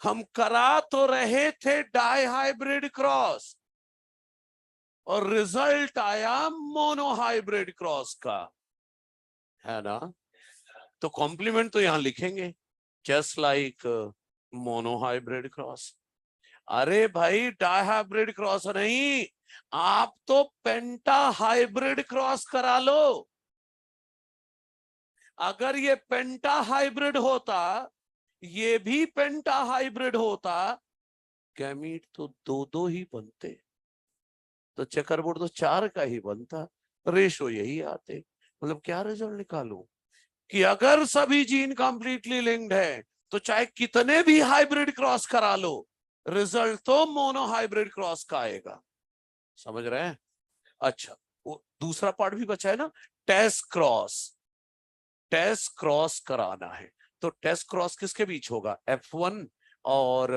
हम करा तो रहे थे डाइहाइब्रिड क्रॉस और रिजल्ट आया मोनोहाइब्रिड क्रॉस का, है ना। तो कॉम्प्लीमेंट तो यहां लिखेंगे, जस्ट लाइक मोनोहाइब्रिड क्रॉस। अरे भाई डाइहाइब्रिड क्रॉस नहीं, आप तो पेंटा हाइब्रिड क्रॉस करा लो। अगर ये पेंटा हाइब्रिड होता, ये भी पेंटा हाइब्रिड होता, गैमीट तो 2-2 ही बनते, तो चेकरबोर्ड तो 4 का ही बनता, रेशो यही आते। मतलब क्या रिजल्ट निकालूं कि अगर सभी जीन कंप्लीटली लिंक्ड है तो चाहे कितने भी हाइब्रिड क्रॉस करा लो, रिजल्ट तो मोनो हाइब्रिड क्रॉस का आएगा। समझ रहे हैं? अच्छा, वो दूसरा पार्ट भी बचा है ना, टेस्ट क्रॉस। टेस्ट क्रॉस कराना है तो टेस्ट क्रॉस किसके बीच होगा? F1 और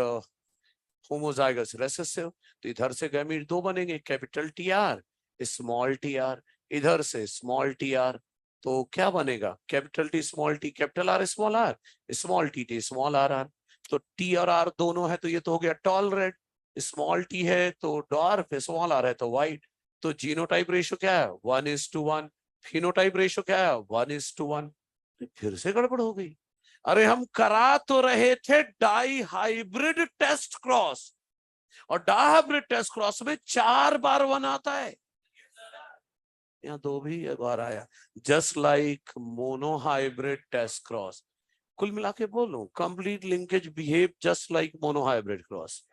होमोजाइगस रेसेसिव। तो इधर से गैमीट 2 बनेंगे, capital T R small T R, इधर से स्मॉल टी आर। तो क्या बनेगा? Capital T small T capital R small T small R R. तो टी और आर दोनों है तो ये तो हो गया टॉल रेड, स्मॉल टी है तो डॉर्फ, स्मॉल आर है तो व्हाइट। तो जीनोटाइप रेशियो क्या है? 1:1। फिनोटाइप रेशियो क्या है? 1:1। फिर से गड़बड़ हो गई। अरे हम करा तो रहे थे डाई हाइब्रिड टेस्ट क्रॉस, और डाइहाइब्रिड टेस्ट क्रॉस में 4 बार 1 आता है, यहाँ 2 भी बार आया, just like monohybrid test cross. कुल मिला के बोलूं, complete linkage behave just like monohybrid cross.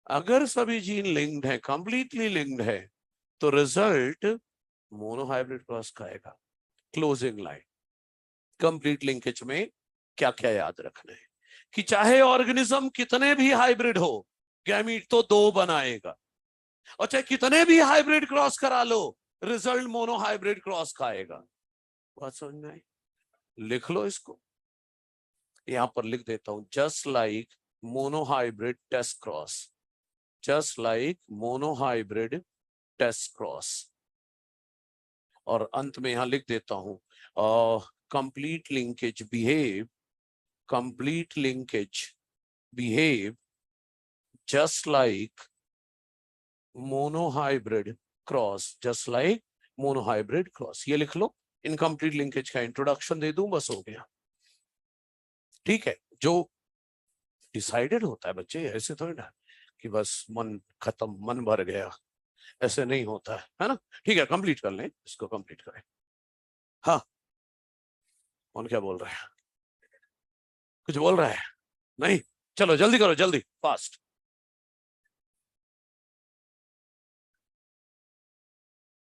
अगर सभी जीन लिंक्ड है, कंप्लीटली लिंक्ड है, तो रिजल्ट मोनोहाइब्रिड क्रॉस का आएगा। क्लोजिंग लाइन, कंप्लीट लिंकेज में क्या क्या याद रखना है कि चाहे ऑर्गेनिज्म कितने भी हाइब्रिड हो, गैमीट तो 2 बनाएगा, और चाहे कितने भी हाइब्रिड क्रॉस करा लो, रिजल्ट मोनो हाइब्रिड क्रॉस का आएगा। बात समझ में आई? लिख लो इसको, यहां पर लिख देता हूं, just like mono hybrid test cross, just like mono hybrid test cross. और अंत में यहां लिख देता हूं complete linkage behave, complete linkage behave just like monohybrid cross, just like monohybrid cross, ये लिख लो। इनकम्प्लीट लिंकेज का इंट्रोडक्शन दे दूं, बस हो गया। ठीक है, जो डिसाइडेड होता है बच्चे, ऐसे थोड़ी ना कि बस मन खत्म, मन भर गया, ऐसे नहीं होता है ना। ठीक है, कंप्लीट कर लें, इसको कंप्लीट करें। हाँ, कौन क्या बोल रहा है? कुछ बोल रहा है? नहीं, चलो जल्दी करो, जल्दी, फास्ट।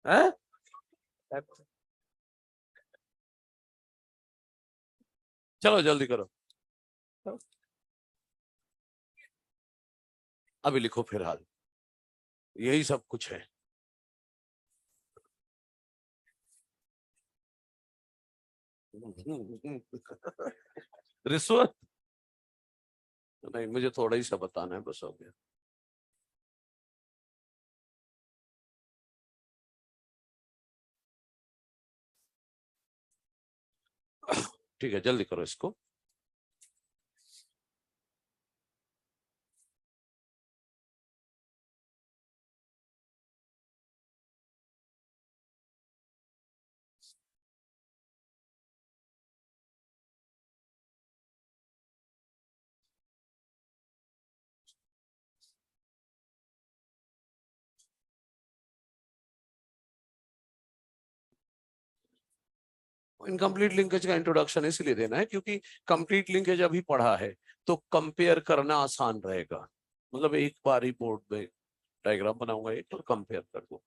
है? चलो जल्दी करो, अभी लिखो फिलहाल, यही सब कुछ है। रिश्वत? नहीं, मुझे थोड़ा ही सा बताना है, बस हो गया। ठीक है, जल्दी करो इसको। इनकम्प्लीट लिंकेज का इंट्रोडक्शन इसलिए देना है क्योंकि कंप्लीट लिंकेज अभी पढ़ा है, तो कंपेयर करना आसान रहेगा। मतलब एक बार ही बोर्ड में डायग्राम बनाऊंगा एक और कंपेयर कर दूंगा।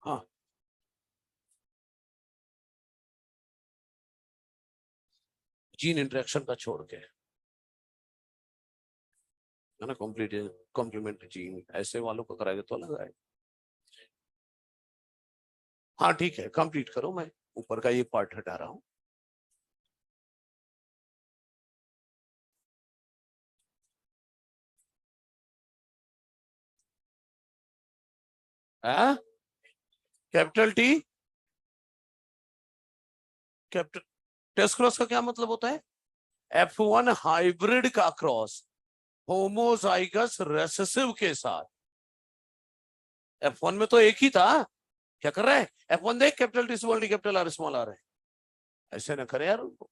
हाँ, जीन इंटरेक्शन का छोड़ के, है ना, कॉम्प्लीट कॉम्प्लीमेंट जीन ऐसे वालों को कराएगा तो अलग आएगा। हाँ ठीक है, कंप्लीट करो, मैं ऊपर का ये पार्ट हटा रहा हूँ। Capital T, capital test cross का क्या मतलब होता है? F1 हाइब्रिड का क्रॉस होमोजाइगस रेसेसिव के साथ। F1 में तो एक ही था, क्या कर रहा है? F1 देख, capital T small T capital R small R है, ऐसे ना करे यार उनको।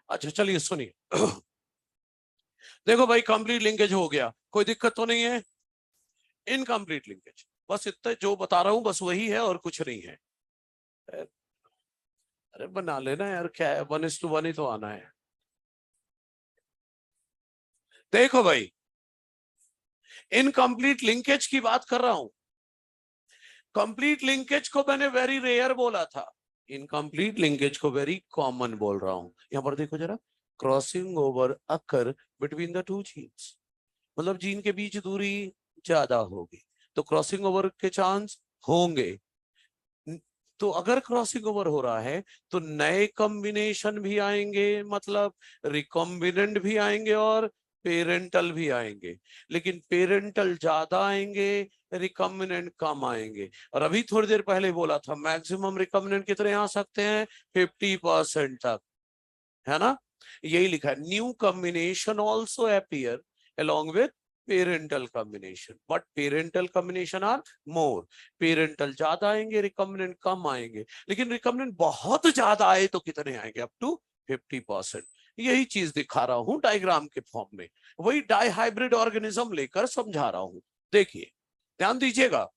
अच्छा चलिए सुनिए। देखो भाई कंप्लीट लिंकेज हो गया, कोई दिक्कत तो नहीं है। इनकम्प्लीट लिंकेज, बस इतना जो बता रहा हूं बस वही है और कुछ नहीं है। अरे बना लेना यार, क्या है, 1:1 ही तो आना है। देखो भाई इनकम्प्लीट लिंकेज की बात कर रहा हूं। कंप्लीट लिंकेज को मैंने वेरी रेयर बोला था, इनकम्प्लीट लिंकेज को वेरी कॉमन बोल रहा हूं। यहां पर देखो जरा, crossing over occur between the two genes, मतलब जीन के बीच दूरी ज्यादा होगी तो क्रॉसिंग ओवर के चांस होंगे। तो अगर क्रॉसिंग ओवर हो रहा है तो नए कॉम्बिनेशन भी आएंगे, मतलब रिकॉम्बिनेंट भी आएंगे और पेरेंटल भी आएंगे, लेकिन पेरेंटल ज्यादा आएंगे, रिकॉम्बिनेंट कम आएंगे। और अभी थोड़ी देर पहले बोला था मैक्सिमम रिकॉम्बिनेंट कितने आ सकते हैं, 50% तक, है ना। यही लिखा है, new combination also appear along with parental combination, but parental combination are more. Parental ज्यादा आएंगे, रिकॉम्बिनेंट कम आएंगे, लेकिन रिकॉम्बिनेंट बहुत ज्यादा आए तो कितने आएंगे, अप टू 50%। यही चीज दिखा रहा हूं डायग्राम के फॉर्म में, वही डाई हाइब्रिड ऑर्गेनिज्म लेकर समझा रहा हूं। देखिए ध्यान दीजिएगा,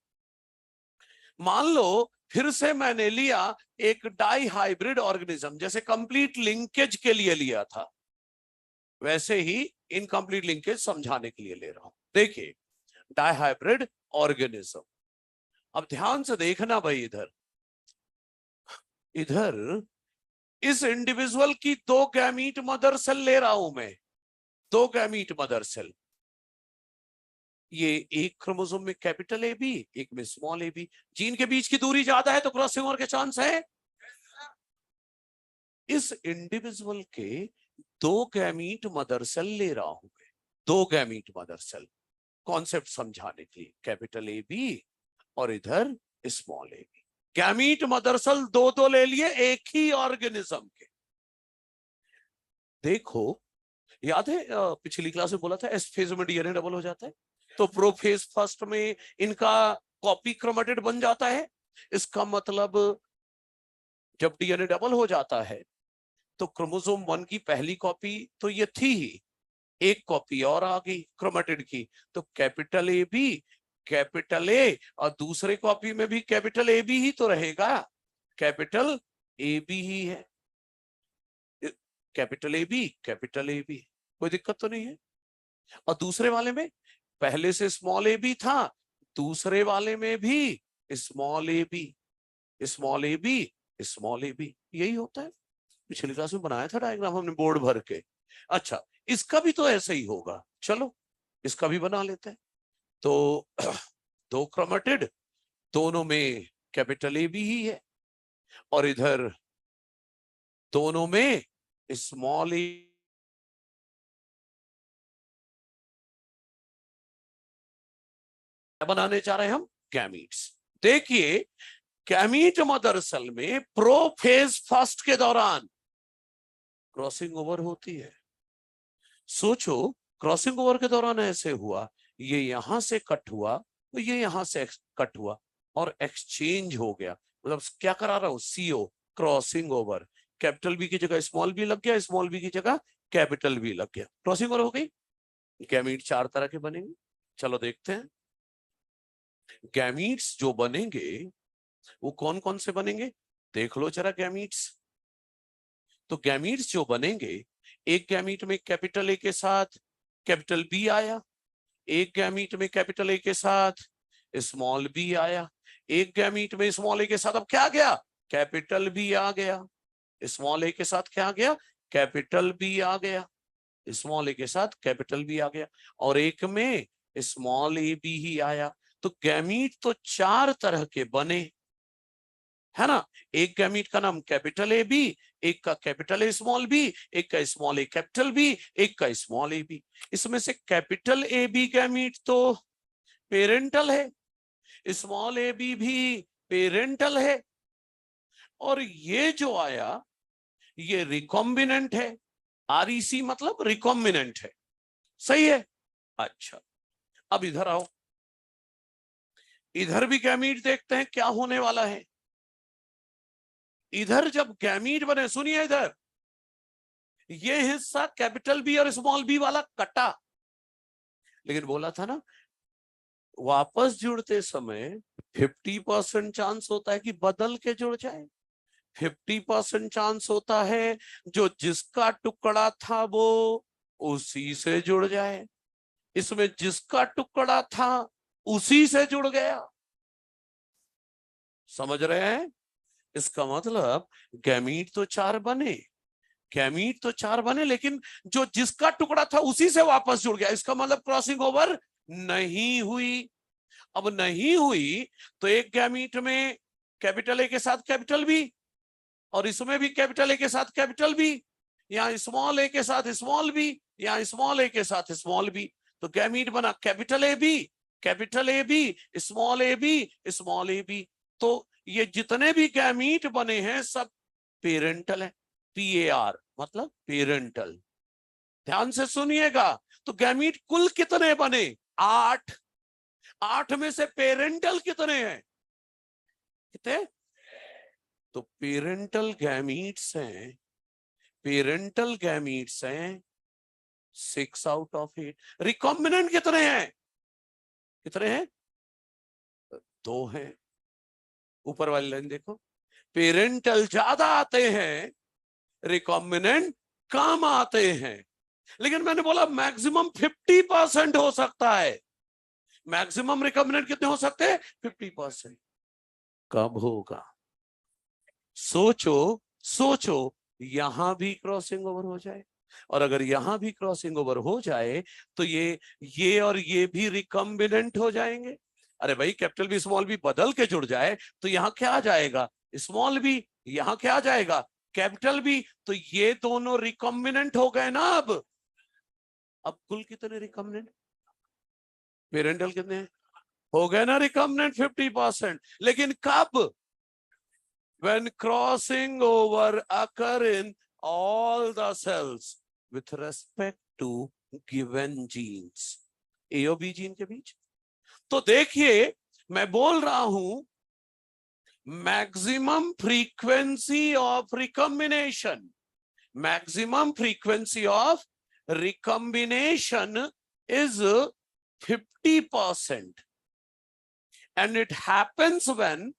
मान लो फिर से मैंने लिया एक डाई हाइब्रिड ऑर्गेनिज्म, जैसे कंप्लीट लिंकेज के लिए लिया था वैसे ही इनकम्प्लीट लिंकेज समझाने के लिए ले रहा हूं। देखिए डाइहाइब्रिड ऑर्गेनिज्म, अब ध्यान से देखना भाई, इधर इधर इस इंडिविजुअल की दो गैमीट मदर सेल ले रहा हूं मैं, दो गैमीट मदर सेल। ये एक क्रोमोसोम में कैपिटल ए बी, एक में स्मॉल ए बी, जीन के बीच की दूरी ज्यादा है तो क्रॉसिंग ओवर के चांस है। इस इंडिविजुअल के दो गैमीट मदर सेल ले रहा हूं मैं, दो गैमीट मदर सेल, कॉन्सेप्ट समझाने के लिए, कैपिटल ए बी और इधर small A B. Gamete mother cell दो दो ले लिए एक ही ऑर्गेनिज्म के। देखो याद है पिछली क्लास में बोला था एस फेज में डीएनए डबल हो जाता है, तो प्रोफेज फर्स्ट में इनका कॉपी क्रोमेटिड बन जाता है। इसका मतलब जब डीएनए डबल हो जाता है तो क्रोमोसोम 1 की पहली कॉपी तो ये थी ही, एक कॉपी और आ गई क्रोमेटिड की, तो capital A B capital A, और दूसरे कॉपी में भी कैपिटल ए बी ही तो रहेगा, कैपिटल ए बी ही है, capital A B capital A B, कोई दिक्कत तो नहीं है। और दूसरे वाले में पहले से स्मॉल ए बी था, दूसरे वाले में भी small A B small A B small A B, यही होता है। पिछली क्लास में बनाया था डायग्राम हमने बोर्ड भर के। अच्छा इसका भी तो ऐसे ही होगा, चलो इसका भी बना लेते हैं। तो दो क्रोमेटिड, दोनों में कैपिटल ए बी ही है, और इधर दोनों में स्मॉल ए बनाने जा रहे हैं हम, गैमीट्स। देखिए गैमीट मदर सेल में प्रोफेज फर्स्ट के दौरान क्रॉसिंग ओवर होती है। सोचो क्रॉसिंग ओवर के दौरान ऐसे हुआ, ये यहां से कट हुआ तो ये यहां से कट हुआ और एक्सचेंज हो गया, मतलब क्या करा रहा हूं, CO, crossing over. Capital B की जगह स्मॉल बी लग गया, स्मॉल बी की जगह कैपिटल बी लग गया, क्रॉसिंग ओवर हो गई। गैमीट चार तरह के बनेंगे, चलो देखते हैं। गैमीट्स जो बनेंगे वो कौन कौन से बनेंगे, देख लो जरा गैमीट्स। तो गैमीट्स जो बनेंगे, एक गैमीट में कैपिटल ए के साथ कैपिटल बी आया, एक गैमीट में कैपिटल ए के साथ स्मॉल बी आया, एक गैमीट में स्मॉल ए के साथ अब क्या आ गया, कैपिटल बी आ गया, स्मॉल ए के साथ क्या आ गया, कैपिटल बी आ गया, स्मॉल ए के साथ कैपिटल बी आ गया, और एक में स्मॉल ए बी ही आया। तो गैमीट तो चार तरह के बने, है ना। एक गैमीट का नाम कैपिटल ए बी, एक का कैपिटल ए स्मॉल बी, एक का स्मॉल ए कैपिटल बी, एक का स्मॉल ए बी। इसमें से कैपिटल ए बी गैमीट तो पेरेंटल है, स्मॉल ए बी भी पेरेंटल है, और ये जो आया ये रिकॉम्बिनेंट है। आरईसी मतलब रिकॉम्बिनेंट है, सही है। अच्छा अब इधर आओ, इधर भी गैमीट देखते हैं क्या होने वाला है। इधर जब गैमीट बने, सुनिए इधर, ये हिस्सा कैपिटल बी और स्मॉल बी वाला कटा, लेकिन बोला था ना वापस जुड़ते समय 50% चांस होता है कि बदल के जुड़ जाए, 50% चांस होता है जो जिसका टुकड़ा था वो उसी से जुड़ जाए। इसमें जिसका टुकड़ा था उसी से जुड़ गया। समझ रहे हैं? इसका मतलब गैमीट तो 4 बने, गैमीट तो 4 बने, लेकिन जो जिसका टुकड़ा था उसी से वापस जुड़ गया। इसका मतलब क्रॉसिंग ओवर नहीं हुई। अब नहीं हुई तो एक गैमीट में कैपिटल ए के साथ कैपिटल बी, और इसमें भी कैपिटल ए के साथ कैपिटल बी, या स्मॉल ए के साथ स्मॉल बी, या स्मॉल ए के साथ स्मॉल बी। तो गैमीट बना capital A B, capital A B, small A B, small A B. तो ये जितने भी गैमीट बने हैं सब पेरेंटल है, PAR मतलब पेरेंटल। ध्यान से सुनिएगा। तो गैमीट कुल कितने बने? 8। 8 में से पेरेंटल कितने हैं? कितने? तो पेरेंटल गैमीट्स हैं, पेरेंटल गैमीट्स हैं 6 आउट ऑफ 8। रिकॉम्बिनेंट कितने हैं? कितने हैं? 2 हैं। ऊपर वाली लाइन देखो, पेरेंटल ज्यादा आते हैं, रिकॉम्बिनेंट कम आते हैं। लेकिन मैंने बोला मैक्सिमम 50% हो सकता है। मैक्सिमम रिकॉम्बिनेंट कितने हो सकते हैं? 50%। कब होगा? सोचो सोचो, यहां भी क्रॉसिंग ओवर हो जाए, और अगर यहां भी क्रॉसिंग ओवर हो जाए तो ये और ये भी रिकॉम्बिनेंट हो जाएंगे। अरे भाई कैपिटल बी स्मॉल बी बदल के जुड़ जाए तो यहां क्या आ जाएगा? Small B. यहां क्या आ जाएगा? Capital B. तो ये दोनों रिकॉम्बिनेंट हो गए ना। अब कुल कितने रिकॉम्बिनेंट? पेरेंटल कितने हो गए ना रिकॉम्बिनेंट? 50%। लेकिन कब? when crossing over occur in all the cells with respect to given genes, A और B जीन के बीच। तो देखिए मैं बोल रहा हूं maximum frequency of recombination, maximum frequency of recombination is 50%, and it happens when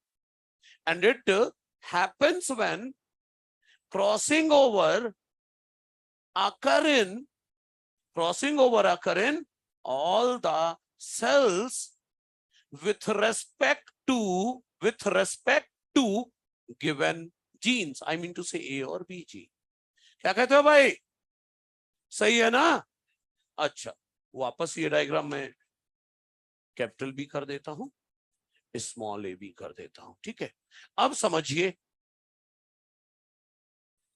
crossing over occur in all the cells with respect to given genes, I mean to say A और B gene। क्या कहते हो भाई? सही है ना? अच्छा, वापस ये डायग्राम में कैपिटल बी कर देता हूं, स्मॉल ए बी कर देता हूं। ठीक है, अब समझिए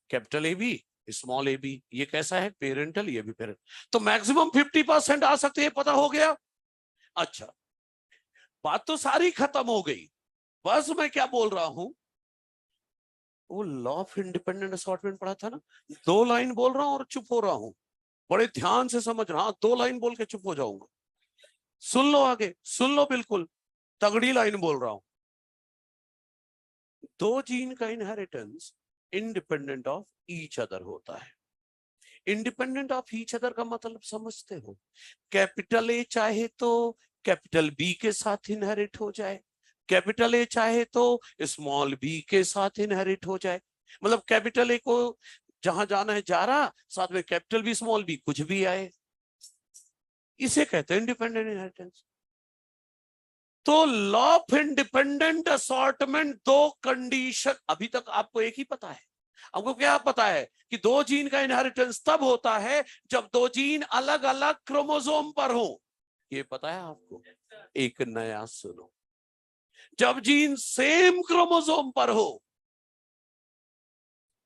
capital A B small A B, ये कैसा है? पेरेंटल, ये भी पेरेंट। तो मैक्सिमम 50% आ सकते हैं, पता हो गया। अच्छा, बात तो सारी खत्म हो गई। बस मैं क्या बोल रहा हूं, वो लॉ ऑफ इंडिपेंडेंट असॉर्टमेंट पढ़ा था ना, 2 लाइन बोल रहा हूं और चुप हो रहा हूं। बड़े ध्यान से समझ रहा, 2 लाइन बोल के चुप हो जाऊंगा। सुन लो आगे, सुन लो, बिल्कुल तगड़ी लाइन बोल रहा हूं। 2 जीन का inheritance independent of each other होता है। इंडिपेंडेंट ऑफ ईच अदर का मतलब समझते हो? कैपिटल ए चाहे तो कैपिटल बी के साथ इनहेरिट हो जाए, कैपिटल ए चाहे तो स्मॉल बी के साथ इनहेरिट हो जाए। मतलब कैपिटल ए को जहां जाना है जा रहा, साथ में कैपिटल बी स्मॉल बी कुछ भी आए, इसे कहते हैं इंडिपेंडेंट इनहेरिटेंस। तो law of independent assortment 2 condition, अभी तक आपको एक ही पता है। आपको क्या पता है कि 2 जीन का इनहेरिटेंस तब होता है जब 2 जीन अलग अलग क्रोमोसोम पर हो। ये पता है आपको? एक नया सुनो, जब जीन सेम क्रोमोसोम पर हो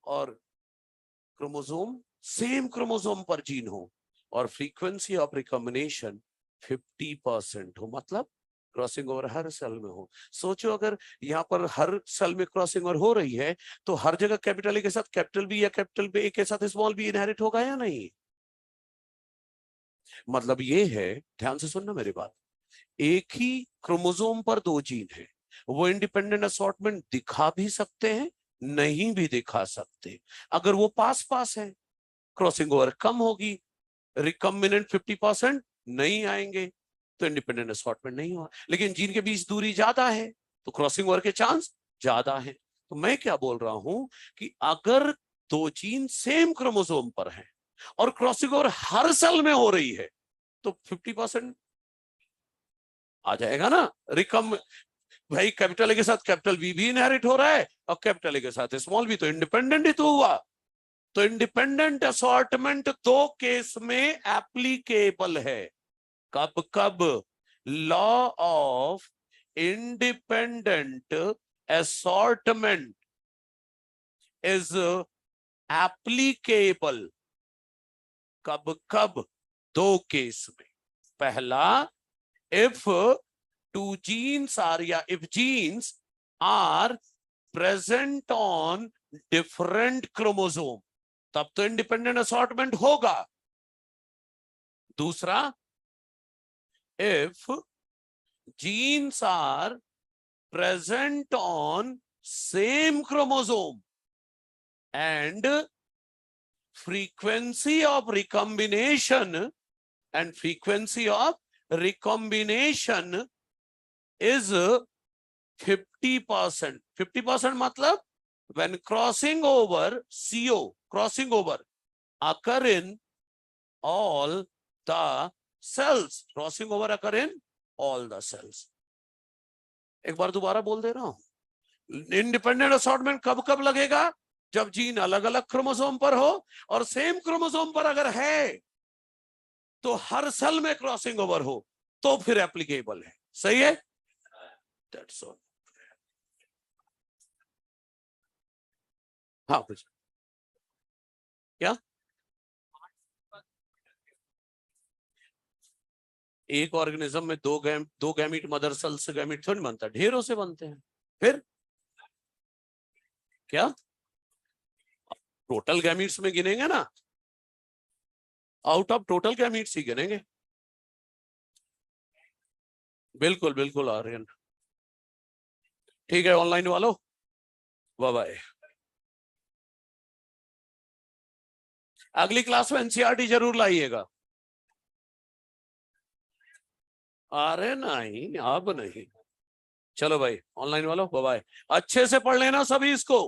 और सेम क्रोमोसोम पर जीन हो और फ्रीक्वेंसी ऑफ रिकॉम्बिनेशन 50% हो, मतलब क्रॉसिंग ओवर हर सेल में हो। सोचो अगर यहाँ पर हर सेल में क्रॉसिंग ओवर हो रही है तो हर जगह कैपिटल ए के साथ कैपिटल बी या कैपिटल बी के साथ स्मॉल बी इनहेरिट होगा या नहीं? मतलब ये है, ध्यान से सुनना मेरी बात, एक ही क्रोमोसोम पर 2 जीन है, वो इंडिपेंडेंट असॉर्टमेंट दिखा भी सकते हैं, नहीं भी दिखा सकते। अगर वो पास पास है, क्रॉसिंग ओवर कम होगी, रिकम्बिनेंट 50% नहीं आएंगे, तो इंडिपेंडेंट असॉर्टमेंट नहीं हुआ। लेकिन जीन के बीच दूरी ज्यादा है तो क्रॉसिंग ओवर के चांस ज्यादा है। तो मैं क्या बोल रहा हूं कि अगर दो जीन सेम क्रोमोसोम पर हैं और क्रॉसिंग ओवर हर सेल में हो रही है तो 50% आ जाएगा ना। रिकम भाई कैपिटल ए के साथ कैपिटल बी भी इनहेरिट हो रहा है और कैपिटल ए के साथ स्मॉल बी, तो इंडिपेंडेंट ही तो हुआ। तो इंडिपेंडेंट असॉर्टमेंट दो केस में एप्लीकेबल है। कब कब? Law of independent assortment is applicable. कब कब? दो केस में। पहला, इफ two genes are, या if genes are present on different chromosome, तब तो इंडिपेंडेंट असॉर्टमेंट होगा। दूसरा, if genes are present on same chromosome and frequency of recombination is 50%. 50% मतलब when crossing over occur in all the cells. Crossing over occur in all the cells. एक बार दोबारा बोल दे रहा हूं, इंडिपेंडेंट असॉर्टमेंट कब कब लगेगा? जब जीन अलग अलग क्रोमोसोम पर हो, और सेम क्रोमोसोम पर अगर है तो हर सेल में क्रॉसिंग ओवर हो, तो फिर एप्लीकेबल है। सही है? That's all. हाँ कुछ क्या? एक ऑर्गेनिज्म में दो गैमीट मदर सेल से गैमीट थोड़ी बनता है, ढेरों से बनते हैं। फिर क्या टोटल गैमीट्स में गिनेंगे ना, आउट ऑफ टोटल गैमीट्स ही गिनेंगे। बिल्कुल बिल्कुल आर्यन, ठीक है। ऑनलाइन वालों बाय बाय। अगली क्लास में एनसीईआरटी जरूर लाइएगा। अरे नहीं, अब नहीं। चलो भाई ऑनलाइन वालों बाय बाय, अच्छे से पढ़ लेना सभी इसको।